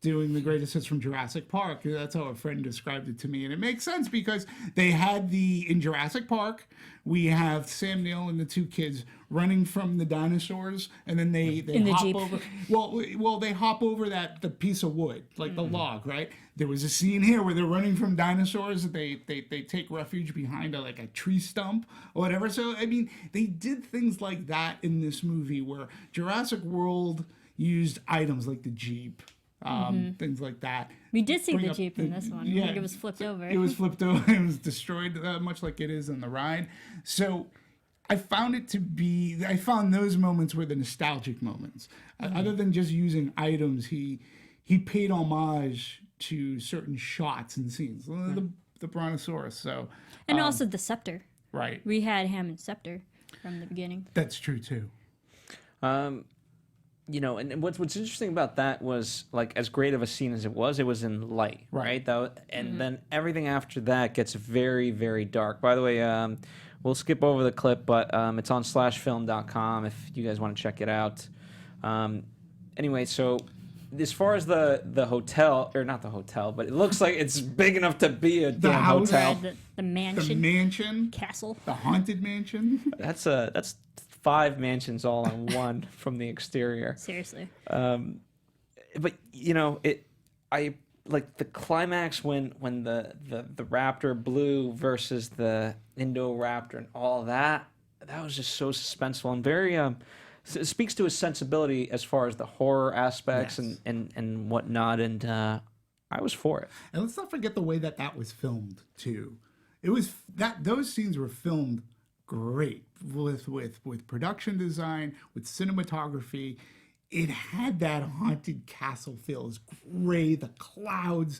doing the greatest hits from Jurassic Park. That's how a friend described it to me. And it makes sense because they had in Jurassic Park, we have Sam Neill and the 2 kids running from the dinosaurs, and then they hop Jeep. over. Well, they hop over the piece of wood, like the log, right? There was a scene here where they're running from dinosaurs. They take refuge behind a tree stump or whatever. So I mean, they did things like that in this movie where Jurassic World used items like the Jeep. Things like that. We did see the Jeep in this one. Yeah, like it was flipped over. It was flipped over. It was destroyed, much like it is in the ride. So I found those moments were the nostalgic moments. Other than just using items, he paid homage to certain shots and scenes. The Brontosaurus. So and also the scepter. Right. We had Hammond's scepter from the beginning. That's true too. And what's interesting about that was, like, as great of a scene as it was in light, right? And then everything after that gets very, very dark. By the way, we'll skip over the clip, but it's on /film.com if you guys want to check it out. Anyway, so as far as the hotel, or not the hotel, but it looks like it's big enough to be a damn hotel. The mansion. The mansion. Castle. The haunted mansion. That's 5 mansions all on one from the exterior. Seriously. But I like the climax when the raptor blew versus the Indoraptor and all that. That was just so suspenseful and very it speaks to his sensibility as far as the horror aspects Yes. and whatnot, and I was for it. And let's not forget the way that was filmed too. It was those scenes were filmed great with production design, with cinematography. It had that haunted castle feel. It was gray, the clouds.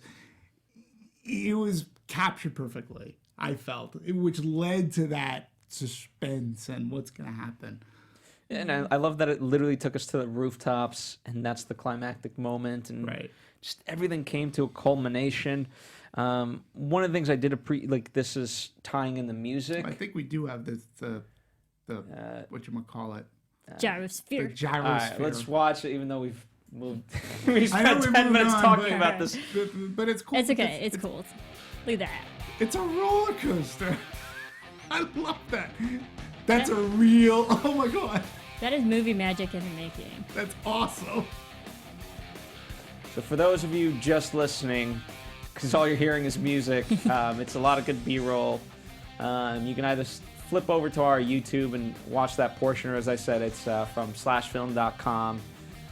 It was captured perfectly, I felt, which led to that suspense and what's going to happen. And I love that it literally took us to the rooftops, and that's the climactic moment, and Right. just everything came to a culmination. One of the things I did like this is tying in the music. I think we do have the whatchamacallit, the Gyrosphere. gyrosphere. All right, let's watch it, even though we've moved. we I know spent we 10 moved minutes on, talking but- about this. But it's cool. It's okay. It's cool. Look at that. It's a roller coaster. I love that. That's a real. Oh my god, That is movie magic in the making. that's awesome. So for those of you just listening, because all you're hearing is music, it's a lot of good B-roll. You can either flip over to our YouTube and watch that portion, or as I said, it's from slashfilm.com.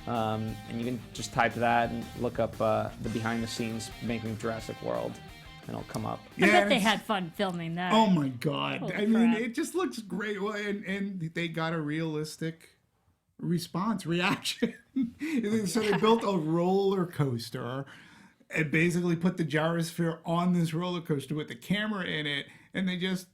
And you can just type that and look up the behind-the-scenes making of Jurassic World, and it'll come up. I bet they it's- had fun filming that. Oh my god! Holy I mean, crap. it just looks great, and they got a realistic reaction. So they built a roller coaster and basically put the gyrosphere on this roller coaster with the camera in it, and they just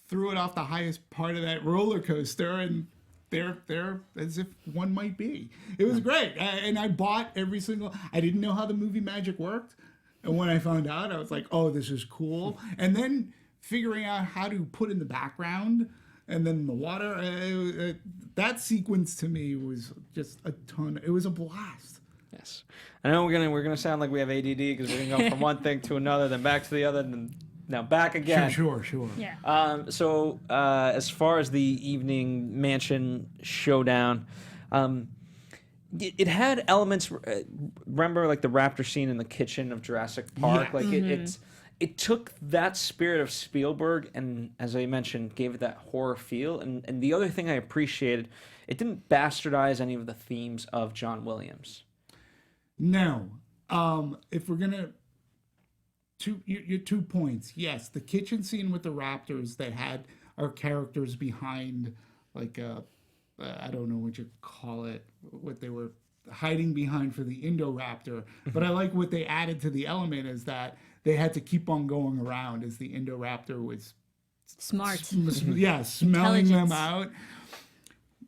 threw it off the highest part of that roller coaster, and they're as if one might be. It was great, and I bought every single. I didn't know how the movie magic worked, and when I found out, I was like, "Oh, this is cool!" And then figuring out how to put in the background and then the water. That sequence to me was just a ton. It was a blast. Yes, I know we're gonna sound like we have ADD because we're gonna go from one thing to another, then back to the other, and now back again. Sure. Yeah. So as far as the evening mansion showdown, it had elements. Remember, like the raptor scene in the kitchen of Jurassic Park. Yeah. Like it took that spirit of Spielberg and, as I mentioned, gave it that horror feel. And the other thing I appreciated, it didn't bastardize any of the themes of John Williams. No. If we're gonna your 2 points, yes, the kitchen scene with the raptors that had our characters behind, like I don't know what you call it, what they were hiding behind for the Indoraptor. But I like what they added to the element is that they had to keep on going around as the Indoraptor was Smart. smelling them Intelligence. out.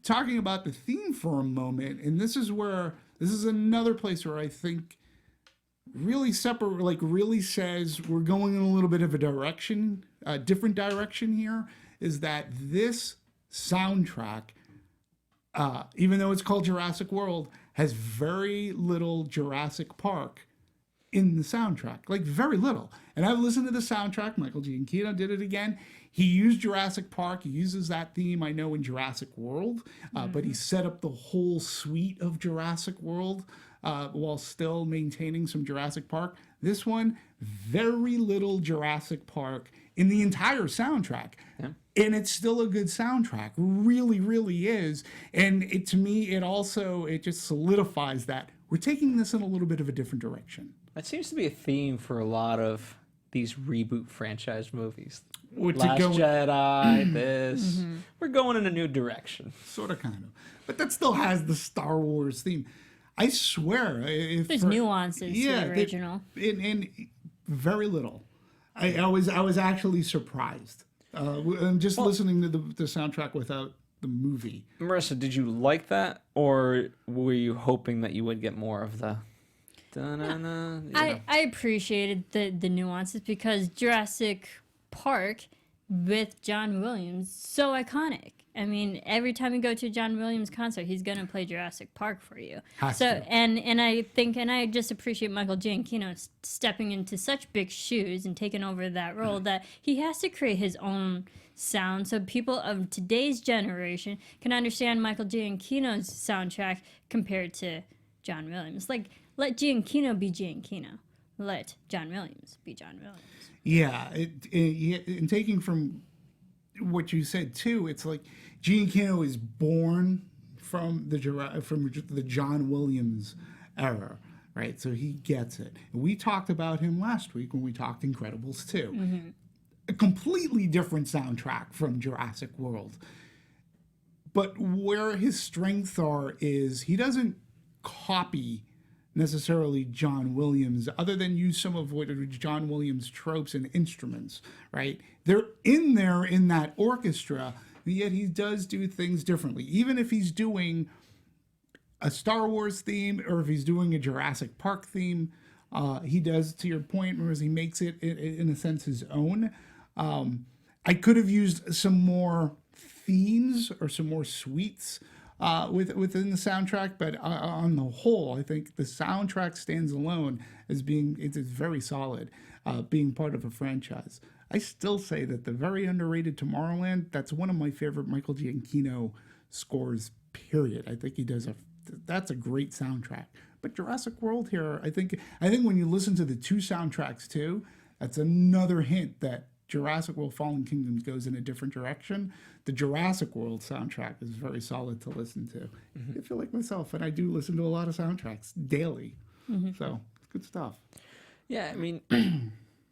Talking about the theme for a moment, and this is another place where I think really really says we're going in a little bit of a different direction here, is that this soundtrack, even though it's called Jurassic World, has very little Jurassic Park in the soundtrack, like very little. And I've listened to the soundtrack. Michael Giacchino did it again. He used Jurassic Park. He uses that theme, I know, in Jurassic World, but he set up the whole suite of Jurassic World while still maintaining some Jurassic Park. This one, very little Jurassic Park in the entire soundtrack. Yeah. And it's still a good soundtrack. Really, really is. And to me, it just solidifies that we're taking this in a little bit of a different direction. That seems to be a theme for a lot of these reboot franchise movies. Or to Last go- Jedi, this. We're going in a new direction. Sort of, kind of. But that still has the Star Wars theme. I swear. There's nuances to the original. And very little. I was actually surprised. And just listening to the soundtrack without the movie. Marisa, did you like that? Or were you hoping that you would get more of the... I appreciated the nuances because Jurassic Park with John Williams, so iconic. I mean, every time you go to a John Williams concert, he's gonna play Jurassic Park for you. Has to. And I just appreciate Michael Giacchino stepping into such big shoes and taking over that role that he has to create his own sound so people of today's generation can understand Michael Giacchino's soundtrack compared to John Williams. Like, let Giacchino be Giacchino. Let John Williams be John Williams. Yeah, and taking from what you said too, it's like Giacchino is born from the John Williams era, right? So he gets it. And we talked about him last week when we talked Incredibles 2. A completely different soundtrack from Jurassic World. But where his strengths are is he doesn't copy necessarily John Williams, other than use some of what are John Williams tropes and instruments, right? They're in there in that orchestra, yet he does do things differently. Even if he's doing a Star Wars theme or if he's doing a Jurassic Park theme, he does, to your point, whereas he makes it, in a sense, his own. I could have used some more themes or some more suites within the soundtrack, but on the whole, I think the soundtrack stands alone as being it's very solid, being part of a franchise. I still say that the very underrated Tomorrowland, that's one of my favorite Michael Giacchino scores, period. I think he does that's a great soundtrack. But Jurassic World here, I think when you listen to the two soundtracks too, that's another hint that Jurassic World Fallen Kingdoms goes in a different direction. The Jurassic World soundtrack is very solid to listen to. I feel like myself, and I do listen to a lot of soundtracks daily. So it's good stuff. Yeah, I mean,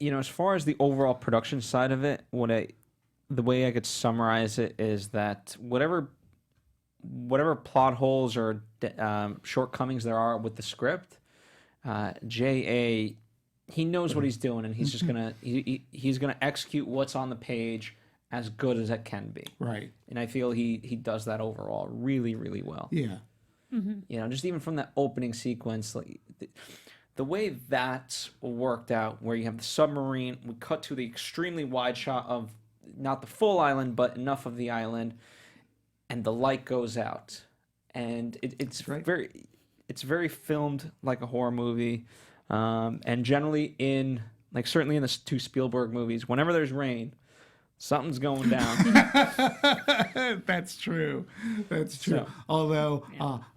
as far as the overall production side of it, the way I could summarize it is that whatever plot holes or shortcomings there are with the script, J.A., he knows what he's doing, and he's just gonna he's gonna execute what's on the page as good as it can be. Right. And I feel he does that overall really, really well. Yeah. Just even from that opening sequence, like the way that's worked out, where you have the submarine, we cut to the extremely wide shot of not the full island, but enough of the island, and the light goes out, and it's right. it's very filmed like a horror movie. And generally certainly in the two Spielberg movies, whenever there's rain, something's going down. That's true. That's true. So, Although,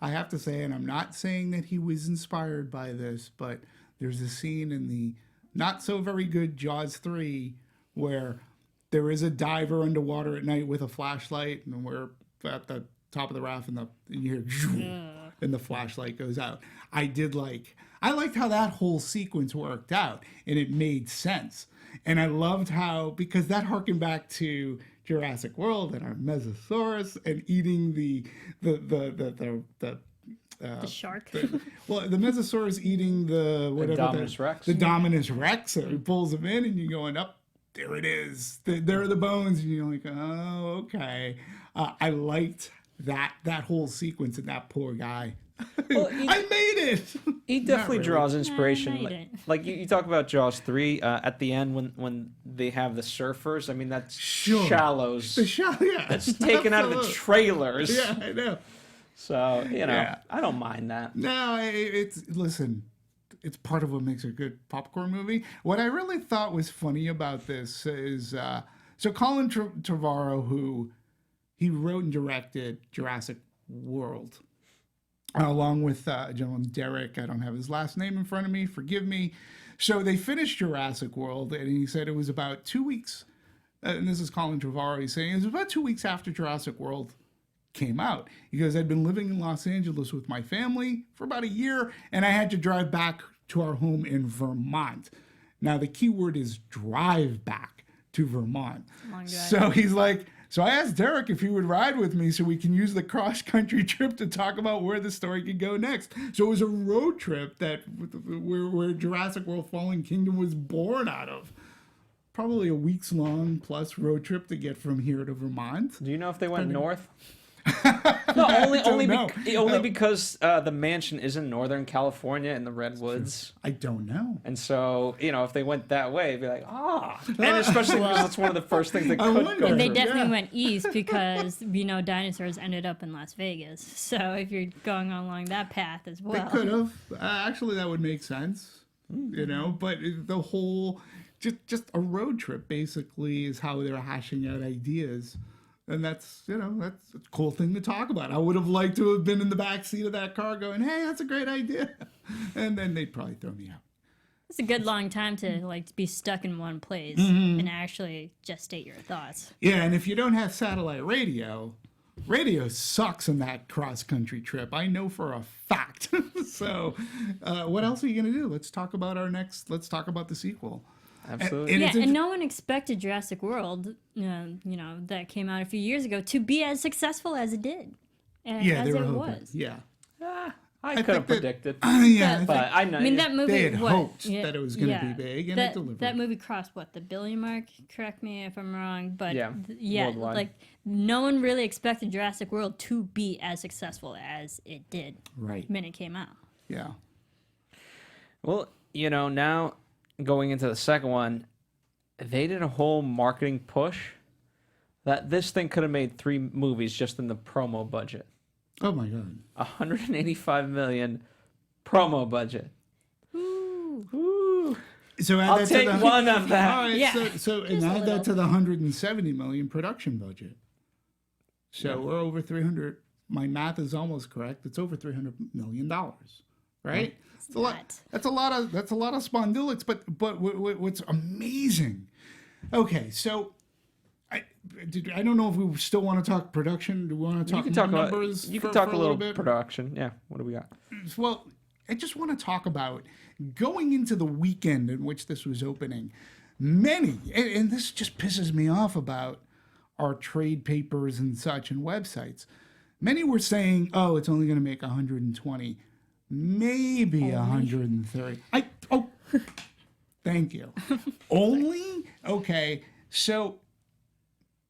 I have to say, and I'm not saying that he was inspired by this, but there's a scene in the not so very good Jaws 3 where there is a diver underwater at night with a flashlight, and we're at the top of the raft, and you hear, and the flashlight goes out. I liked how that whole sequence worked out, and it made sense. And I loved how, because that harkened back to Jurassic World and our Mesosaurus and eating the shark. the Mesosaurus eating the Dominus Rex. The Dominus Rex. So he pulls them in, and you're going up. There it is. There are the bones, and you're like, oh, okay. I liked that whole sequence and that poor guy. Well, I made it. He definitely really. draws inspiration. I made it. Like you talk about Jaws 3 at the end when they have the surfers. I mean, that's shallows. Yeah. That's taken out of the trailers. Yeah, I know. So I don't mind that. No, it's part of what makes a good popcorn movie. What I really thought was funny about this is so Colin Trevorrow, who he wrote and directed Jurassic World. Along with a gentleman, Derek, I don't have his last name in front of me, forgive me. So they finished Jurassic World, and he said it was about 2 weeks, and this is Colin Trevorrow, he's saying it was about 2 weeks after Jurassic World came out. He goes, I'd been living in Los Angeles with my family for about a year, and I had to drive back to our home in Vermont. Now, the key word is drive back to Vermont. So he's like, so I asked Derek if he would ride with me so we can use the cross-country trip to talk about where the story could go next. So it was a road trip where Jurassic World Fallen Kingdom was born out of. Probably a weeks-long plus road trip to get from here to Vermont. Do you know if they went north? No, only because the mansion is in Northern California in the Redwoods. I don't know. And so, if they went that way, it'd be like, and especially because it's one of the first things they could go And they through. definitely went east because dinosaurs ended up in Las Vegas. So if you're going along that path as well, They could have. Actually, that would make sense. But the whole just a road trip basically is how they're hashing out ideas. And that's a cool thing to talk about. I would have liked to have been in the back seat of that car going, hey, that's a great idea. And then they'd probably throw me out. it's a good long time to be stuck in one place and actually gestate your thoughts. Yeah, and if you don't have satellite radio, radio sucks on that cross-country trip. I know for a fact. So what else are you going to do? Let's talk about the sequel. Absolutely. And no one expected Jurassic World, that came out a few years ago, to be as successful as it did. As they were it hoping. was. Yeah. I could have predicted. Yeah, but I know. I mean, that movie. they had hoped that it was going to be big, and it that, delivered. That movie crossed the billion mark? Correct me if I'm wrong, but worldwide. like no one really expected Jurassic World to be as successful as it did. Right. When it came out. Yeah. Well, now going into the second one, they did a whole marketing push that this thing could have made 3 movies just in the promo budget. Oh my God. 185 million promo budget. Ooh. So add I'll that take to the, one of that. All right, Yeah. so and add that to the 170 million production budget. So we're over 300. My math is almost correct. It's over $300 million, right? It's a lot. That's a lot of spondylics. But what's amazing? Okay, so I don't know if we still want to talk production. Do we want to talk numbers? You can for talk a little bit? production. Yeah. What do we got? Well, I just want to talk about going into the weekend in which this was opening. Many, and this just pisses me off about our trade papers and such and websites. Many were saying, "Oh, it's only going to make 120, maybe 130." Thank you. Only? Okay, so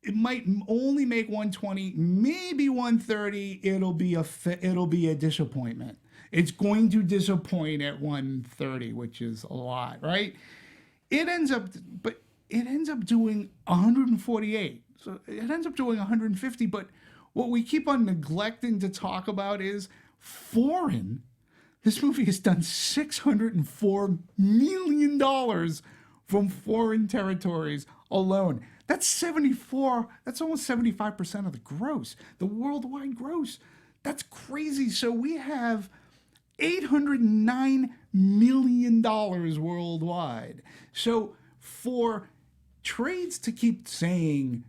it might only make 120, maybe 130. It'll be a disappointment. It's going to disappoint at 130, which is a lot, right? It ends up doing 148. So it ends up doing 150. But what we keep on neglecting to talk about is foreign. This movie has done $604 million from foreign territories alone. That's 74. That's almost 75% of the gross, the worldwide gross. That's crazy. So we have $809 million worldwide. So for trades to keep saying,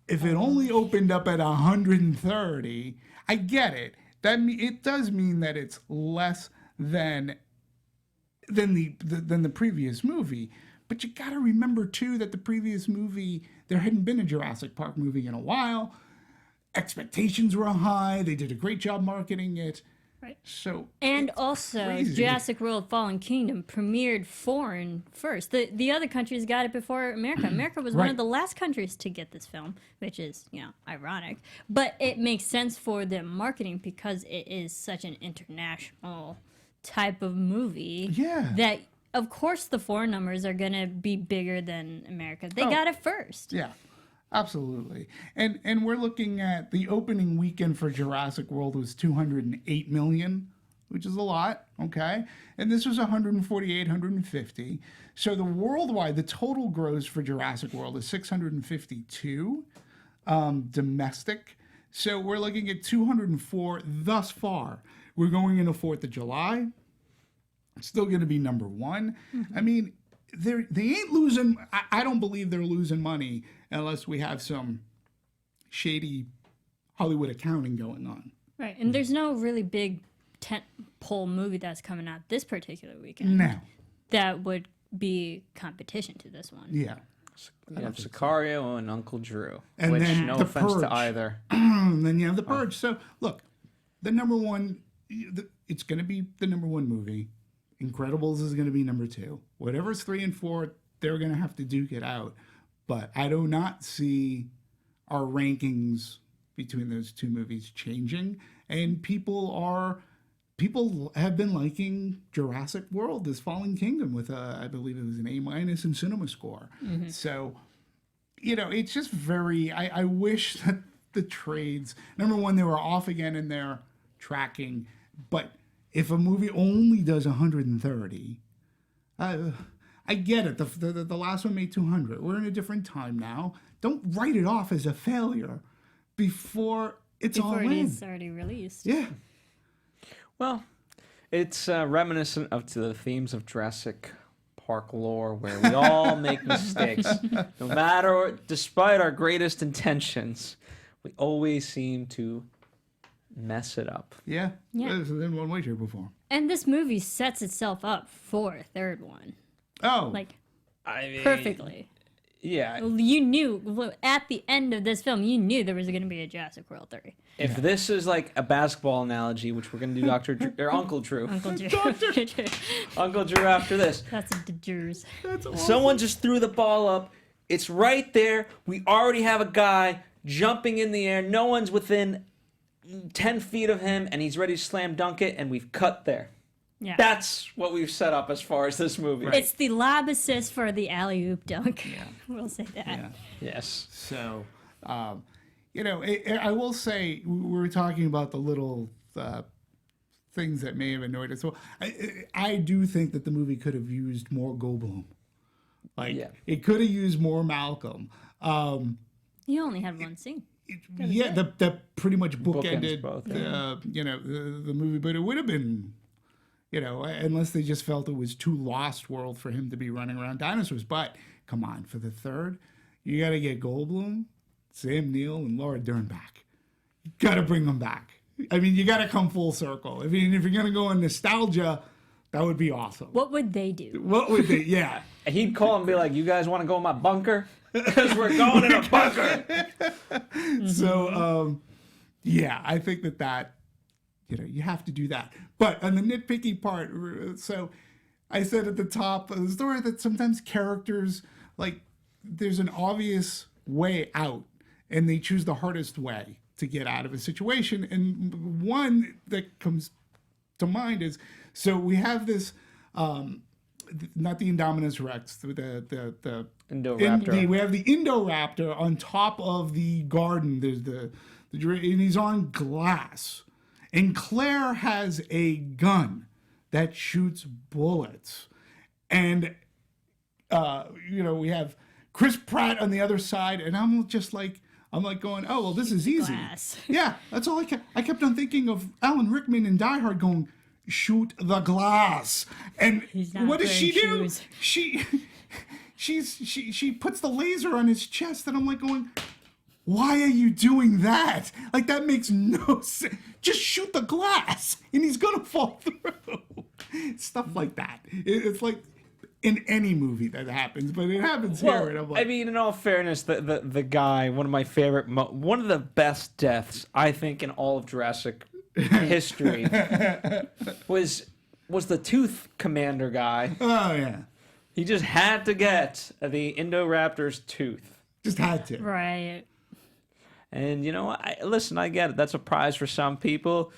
if it only opened up at 130, I get it. It does mean that it's less than the previous movie. But you got to remember too that the previous movie, there hadn't been a Jurassic Park movie in a while. Expectations were high. They did a great job marketing it. Right. So and also, crazy. Jurassic World: Fallen Kingdom premiered foreign first. The other countries got it before America. America was one Right. of the last countries to get this film, which is ironic. But it makes sense for the marketing because it is such an international type of movie. Yeah. That of course the foreign numbers are gonna be bigger than America. They got it first. Yeah, absolutely. And we're looking at the opening weekend for Jurassic World was 208 million, which is a lot, okay? And this was 148, 150. So the worldwide, the total gross for Jurassic World is 652 domestic. So we're looking at 204 thus far. We're going into 4th of July. It's still going to be number one. Mm-hmm. I mean, they ain't losing. I don't believe they're losing money unless we have some shady Hollywood accounting going on. Right, and there's no really big tentpole movie that's coming out this particular weekend. No. That would be competition to this one. Yeah. You have Sicario and Uncle Drew, And which then no The offense Purge. to either. And then you have The Purge. So, look, the number one, it's going to be the number one movie. Incredibles is going to be number 2. Whatever's 3 and 4, they're going to have to duke it out. But I do not see our rankings between those two movies changing. And people have been liking Jurassic World, this Fallen Kingdom, with I believe it was an A- in Cinema Score. Mm-hmm. So, it's just very, I wish that the trades, number one, they were off again in their tracking, but if a movie only does 130, I get it. The last one made 200. We're in a different time now. Don't write it off as a failure before all in. It is already released. Yeah. Well, it's reminiscent of the themes of Jurassic Park lore, where we all make mistakes. Despite our greatest intentions, we always seem to mess it up. Yeah. Yeah. In one way, shape, or form. And this movie sets itself up for a third one. Oh. Like, I mean, perfectly. Yeah. You knew, at the end of this film, you knew there was going to be a Jurassic World 3. If this is like a basketball analogy, which we're going to do Dr. Drew, or Uncle Drew. Uncle Drew. Uncle Drew after this. That's the Drews. That's awesome. Someone just threw the ball up. It's right there. We already have a guy jumping in the air. No one's within 10 feet of him, and he's ready to slam dunk it, and we've cut there. Yeah. That's what we've set up as far as this movie. It's the lob assist for the alley-oop dunk. Yeah. We'll say that. Yeah. Yes. So, I will say, we were talking about the little things that may have annoyed us. So I do think that the movie could have used more Goldblum. Like, it could have used more Malcolm. You only had one scene. That pretty much bookended both, the movie, but it would have been, unless they just felt it was too Lost World for him to be running around dinosaurs. But come on, for the third, you got to get Goldblum, Sam Neill, and Laura Dern back. You got to bring them back. I mean, you got to come full circle. If you're going to go on nostalgia, that would be awesome. What would they do? What would they? Yeah. He'd call and be like, "You guys want to go in my bunker? Because we're going in a bunker." So, I think that you have to do that. But on the nitpicky part, so I said at the top of the story that sometimes characters, like, there's an obvious way out, and they choose the hardest way to get out of a situation. And one that comes to mind is, so we have this, not the Indominus Rex, the Indoraptor. we have the Indoraptor on top of the garden. There's and he's on glass. And Claire has a gun that shoots bullets. And, we have Chris Pratt on the other side. And I'm going, oh, well, this is easy. Glass. Yeah, that's all I kept on thinking of Alan Rickman in Die Hard going, shoot the glass. And what does she do? She puts the laser on his chest, and I'm like going, why are you doing that? Like, that makes no sense. Just shoot the glass, and he's gonna fall through. Stuff like that. It's like in any movie that happens, but it happens here. And I'm like, I mean, in all fairness, the guy, one of my favorite, one of the best deaths, I think, in all of Jurassic history was the Tooth Commander guy. oh yeah, He just had to get the Indoraptor's tooth. just had to. Right. And listen, I get it. That's a prize for some people,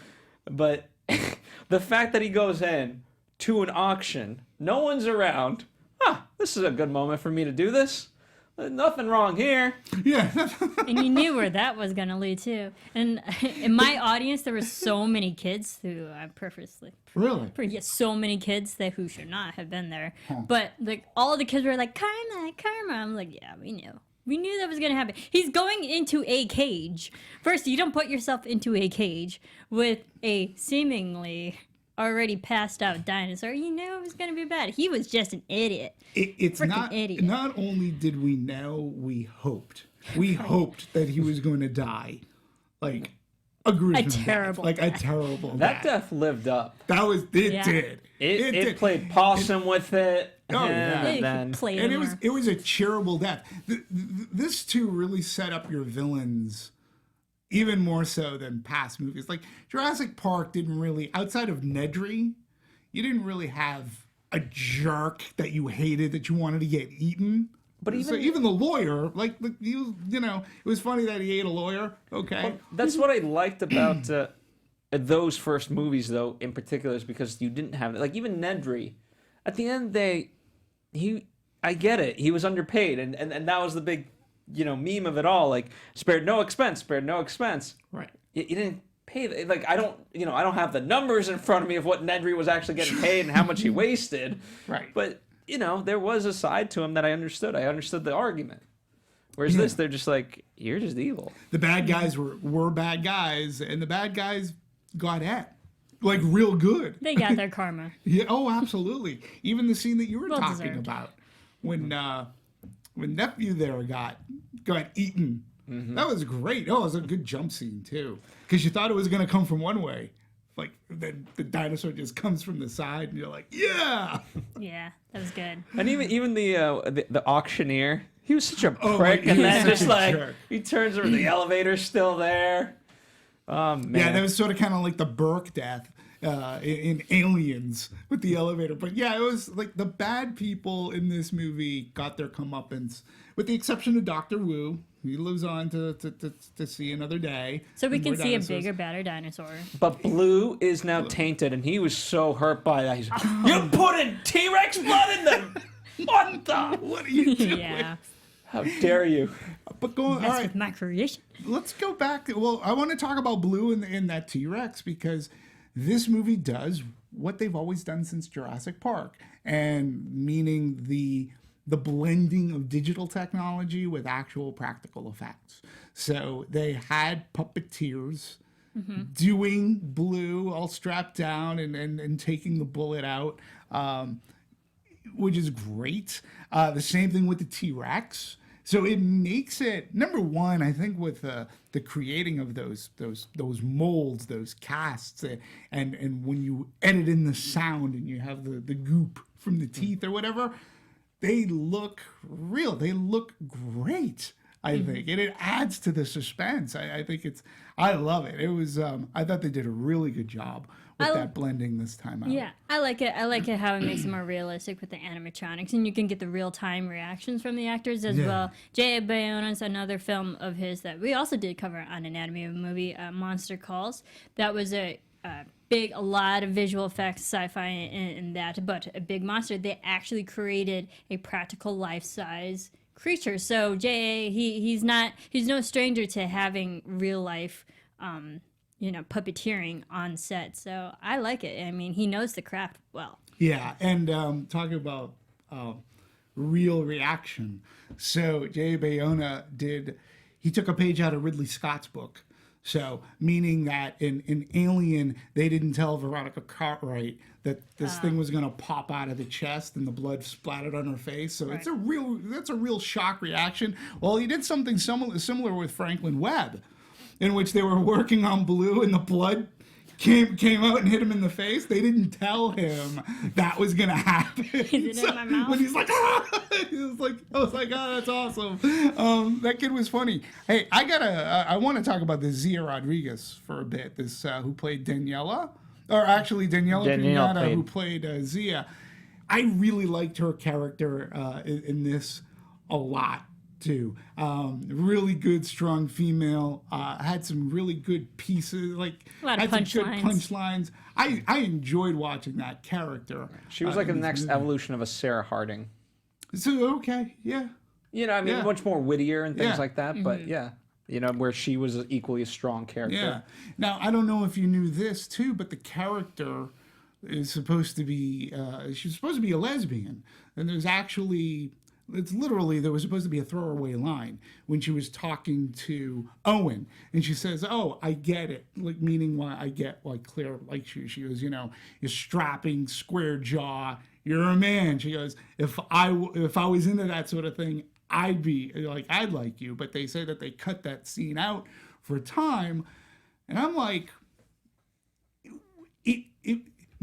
but the fact that he goes in to an auction, no one's around. This is a good moment for me to do this. Nothing wrong here. Yeah. And you knew where that was going to lead to. And in my audience, there were so many kids who I purposely... Really? So many kids who should not have been there. But all the kids were like, Karma. I'm like, yeah, we knew. We knew that was going to happen. He's going into a cage. First, you don't put yourself into a cage with a seemingly already passed out dinosaur. You knew it was going to be bad. He was just an idiot. It's not idiot. Not only did we know, we hoped. We hoped that he was going to die. Like a gruesome terrible death. Like death. a terrible That death. death lived up. That was it. Yeah. Did It did. played possum with it. Oh, yeah. They Then played And him it was a cheerable death. This too really set up your villains even more so than past movies. Like Jurassic Park didn't really, outside of Nedry, you didn't really have a jerk that you hated that you wanted to get eaten. But even the lawyer, it was funny that he ate a lawyer. Okay, that's what I liked about those first movies, though, in particular, is because you didn't have even Nedry. At the end of the day, I get it. He was underpaid, and that was the big, meme of it all. Like, spared no expense. right. You didn't pay. I don't have the numbers in front of me of what Nedry was actually getting paid and how much he wasted. Right. But there was a side to him that I understood. I understood the argument. Whereas this, they're just like, you're just evil. The bad guys were bad guys, and the bad guys got at. Like real good. They got their karma. Yeah. Oh, absolutely. Even the scene that you were Well talking deserved. about when nephew there got eaten That was great. Oh, it was a good jump scene too, because you thought it was gonna come from one way, like then the dinosaur just comes from the side, and you're like, yeah. Yeah, that was good. And even the auctioneer, he was such a Oh, prick, he and was then such just a like jerk. he turns over, the elevator's still there. Oh man. Yeah, that was sort of kind of like the Burke death in Aliens with the elevator. But yeah, it was like the bad people in this movie got their comeuppance, with the exception of Dr. Wu. He lives on to see another day. So we and can more see a dinosaurs. bigger, better dinosaur. But Blue is now tainted, and he was so hurt by that. He's like, "You putting T-Rex blood in them? What the? What are you doing? Yeah, How dare you?" But going, all that's right, with my creation. let's go back. Well, I want to talk about Blue in that T-Rex, because this movie does what they've always done since Jurassic Park, and meaning the blending of digital technology with actual practical effects. So they had puppeteers doing Blue all strapped down and taking the bullet out, which is great. The same thing with the T-Rex. So it makes it, number one, I think, with the creating of those molds, those casts, and when you edit in the sound and you have the goop from the teeth or whatever, they look real. They look great, I think. And it adds to the suspense. I think I love it. It was, I thought they did a really good job with that blending this time out. Yeah, I like it. I like it how it makes it more realistic with the animatronics, and you can get the real-time reactions from the actors as well. J.A. Bayona's another film of his that we also did cover on Anatomy of a Movie, Monster Calls. That was a lot of visual effects, sci-fi in that, but a big monster. They actually created a practical life-size creature. So J.A., he's no stranger to having real-life puppeteering on set. So I like it. I mean, he knows the craft well. Yeah, and talking about real reaction. So J.A. Bayona he took a page out of Ridley Scott's book. So meaning that in Alien, they didn't tell Veronica Cartwright that this thing was going to pop out of the chest and the blood splattered on her face. So that's a real shock reaction. Well, he did something similar with Franklin Webb, in which they were working on Blue and the blood came out and hit him in the face. They didn't tell him that was gonna happen. Is it in my mouth? When he's like, ah! I was like, oh, that's awesome. That kid was funny. Hey, I want to talk about this Zia Rodriguez for a bit. This who played Daniela, or actually Daniela Pinata, who played Zia. I really liked her character in this a lot too. Really good, strong female. Had some really good pieces, like a lot of punchlines. I enjoyed watching that character. She was like the next evolution of a Sarah Harding. So okay, yeah. Much more wittier and things like that. But yeah, where she was equally a strong character. Yeah. Now I don't know if you knew this too, but the character is supposed to be she's supposed to be a lesbian, and there was supposed to be a throwaway line when she was talking to Owen, and she says, "Oh, I get it," like meaning why I get why Claire likes you. She goes, "You're strapping, square jaw. You're a man." She goes, "If I was into that sort of thing, I'd like you." But they say that they cut that scene out for a time, and I'm like,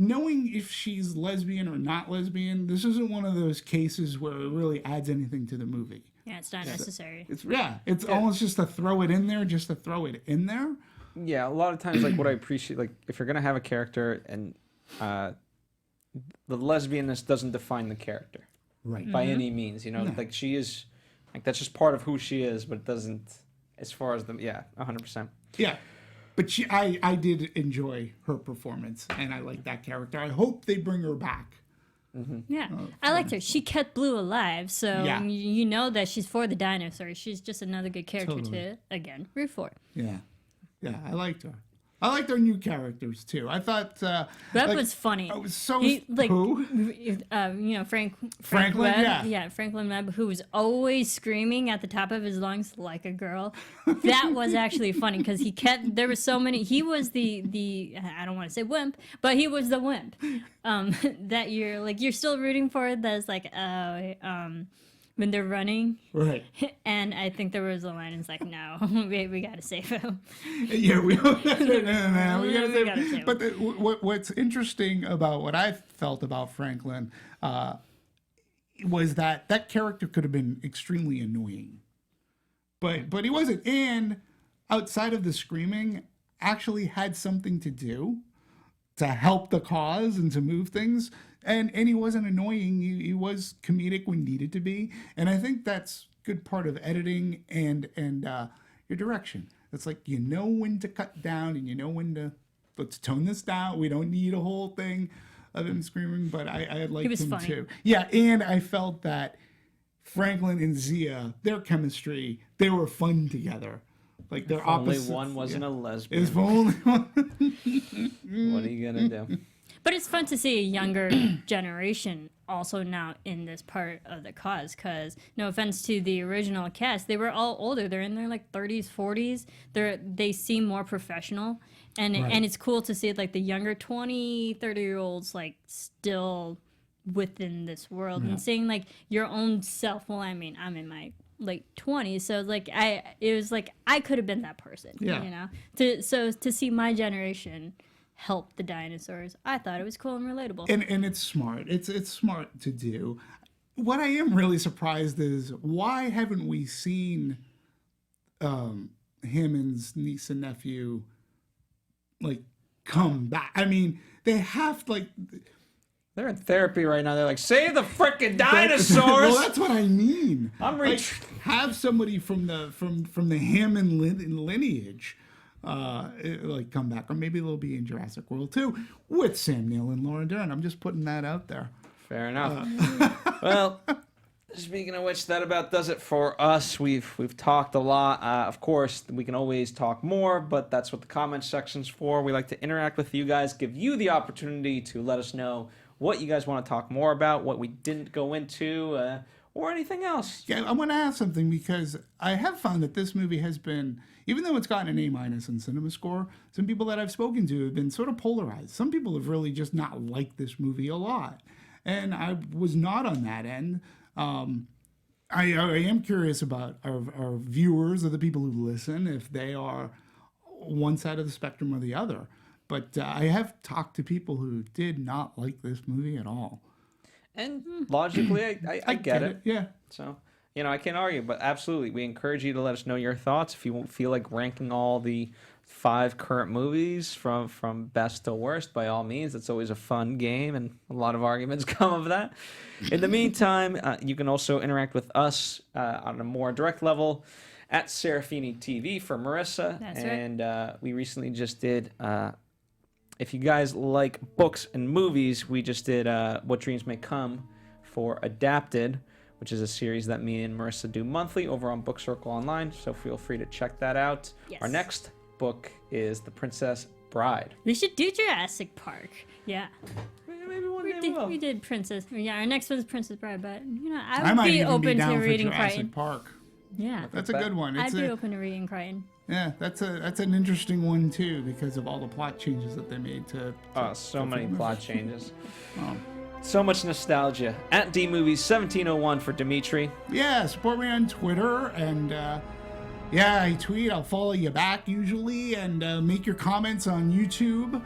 knowing if she's lesbian or not lesbian, this isn't one of those cases where it really adds anything to the movie. Yeah, it's not necessary. It's almost just to throw it in there, Yeah, a lot of times, like what I appreciate, like if you're gonna have a character and the lesbianness doesn't define the character, right? By any means, like she is, like that's just part of who she is, but it doesn't, as far as 100%. Yeah. But I did enjoy her performance, and I like that character. I hope they bring her back. Mm-hmm. Yeah, I liked her. She kept Blue alive, so you know that she's for the dinosaurs. She's just another good character to, again, root for. Yeah, I liked her. I liked our new characters too. I thought that was funny. It was so Franklin Webb, yeah. Franklin Webb, who was always screaming at the top of his lungs like a girl. That was actually funny because there were so many. He was the I don't want to say wimp, but he was the wimp that you're still rooting for. That's like when they're running. Right. And I think there was a line, it's like, no, we got to save him. Yeah, we gotta We gotta say. save But what's interesting about what I felt about Franklin was that character could have been extremely annoying, but he wasn't. And outside of the screaming, actually had something to do to help the cause and to move things. And he wasn't annoying. He was comedic when needed to be. And I think that's good part of editing and your direction. It's like, you know when to cut down and you know when to, let's tone this down. We don't need a whole thing of him screaming, but I liked him funny. too. Yeah, and I felt that Franklin and Zia, their chemistry, they were fun together. Like they're opposites. Only one wasn't a lesbian. It's only one. What are you gonna do? But it's fun to see a younger generation also now in this part of the cause, because no offense to the original cast, they were all older. They're in their like 30s, 40s. They seem more professional, and and it's cool to see like the younger 20, 30-year-olds like still within this world and seeing like your own self. Well, I mean, I'm in my late 20s, so like it was like I could have been that person. Yeah. You know, to see my generation help the dinosaurs, I thought it was cool and relatable. And it's smart. It's smart to do. What I am really surprised is, why haven't we seen him and his niece and nephew like come back? I mean, they have like. They're in therapy right now. They're like, save the frickin' dinosaurs. Well, that's what I mean. I'm have somebody from the Hammond lineage like come back, or maybe they'll be in Jurassic World too with Sam Neill and Laura Dern. I'm just putting that out there. Fair enough. Well, speaking of which, that about does it for us. We've talked a lot. Of course, we can always talk more, but that's what the comment section's for. We like to interact with you guys, give you the opportunity to let us know what you guys want to talk more about, what we didn't go into, or anything else. Yeah, I want to ask something, because I have found that this movie has been, even though it's gotten an A- in Cinema Score, some people that I've spoken to have been sort of polarized. Some people have really just not liked this movie a lot, and I was not on that end. I am curious about our viewers, or the people who listen, if they are one side of the spectrum or the other. But I have talked to people who did not like this movie at all. And logically, I get it. Yeah. So, I can't argue, but absolutely, we encourage you to let us know your thoughts. If you won't feel like ranking all the 5 current movies from best to worst, by all means. It's always a fun game, and a lot of arguments come of that. In the meantime, you can also interact with us on a more direct level at Serafini TV for Marisa. That's and we recently just did... if you guys like books and movies, we just did What Dreams May Come for Adapted, which is a series that me and Marisa do monthly over on Book Circle Online, so feel free to check that out. Yes. Our next book is The Princess Bride. We should do Jurassic Park. Yeah. Maybe one day we will. We did Princess. Yeah, our next one's Princess Bride, but I I would might be even be open down to for reading Jurassic Crichton. Park. Yeah. That's a good one. I'd be open to reading Crichton. Yeah, that's an interesting one too, because of all the plot changes that they made to So many plot changes. Oh. So much nostalgia. At DMovies1701 for Demetri. Yeah, support me on Twitter, and I tweet. I'll follow you back usually, and make your comments on YouTube.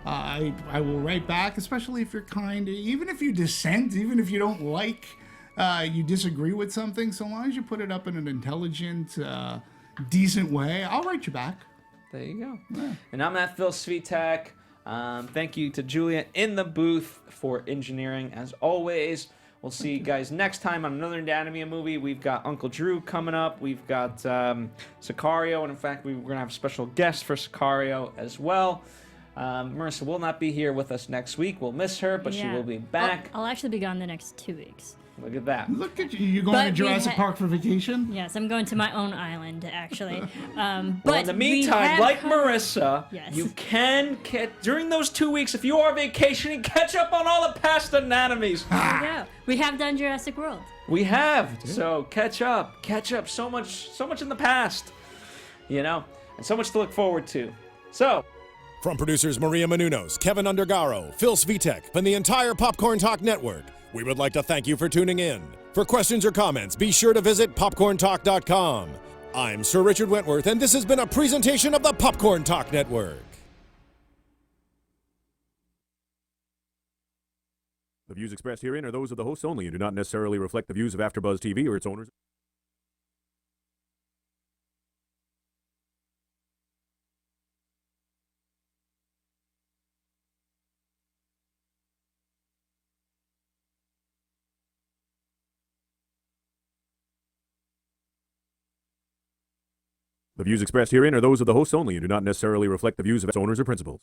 I will write back, especially if you're kind. Even if you dissent, even if you don't like, you disagree with something, so long as you put it up in an intelligent, decent way, I'll write you back. There you go. Yeah. And I'm at Phil Svitek. Thank you to Julia in the booth for engineering, as always. We'll see you guys next time on another Anatomy movie. We've got Uncle Drew coming up. We've got Sicario, and in fact, we're going to have a special guest for Sicario as well. Marisa will not be here with us next week. We'll miss her, but she will be back. I'll actually be gone the next 2 weeks. Look at that. Look at you. You going to Jurassic Park for vacation? Yes, I'm going to my own island, actually. Well, But in the meantime, like Marisa, Yes. you can during those 2 weeks, if you are vacationing, catch up on all the past anatomies. Yeah, we have done Jurassic World. We have. So catch up. So much in the past. And so much to look forward to. So, from producers Maria Menounos, Kevin Undergaro, Phil Svitek, and the entire Popcorn Talk Network, We would like to thank you for tuning in. For questions or comments, be sure to visit popcorntalk.com. I'm Sir Richard Wentworth, and this has been a presentation of the Popcorn Talk Network. The views expressed herein are those of the hosts only and do not necessarily reflect the views of AfterBuzz TV or its owners. The views expressed herein are those of the hosts only and do not necessarily reflect the views of its owners or principals.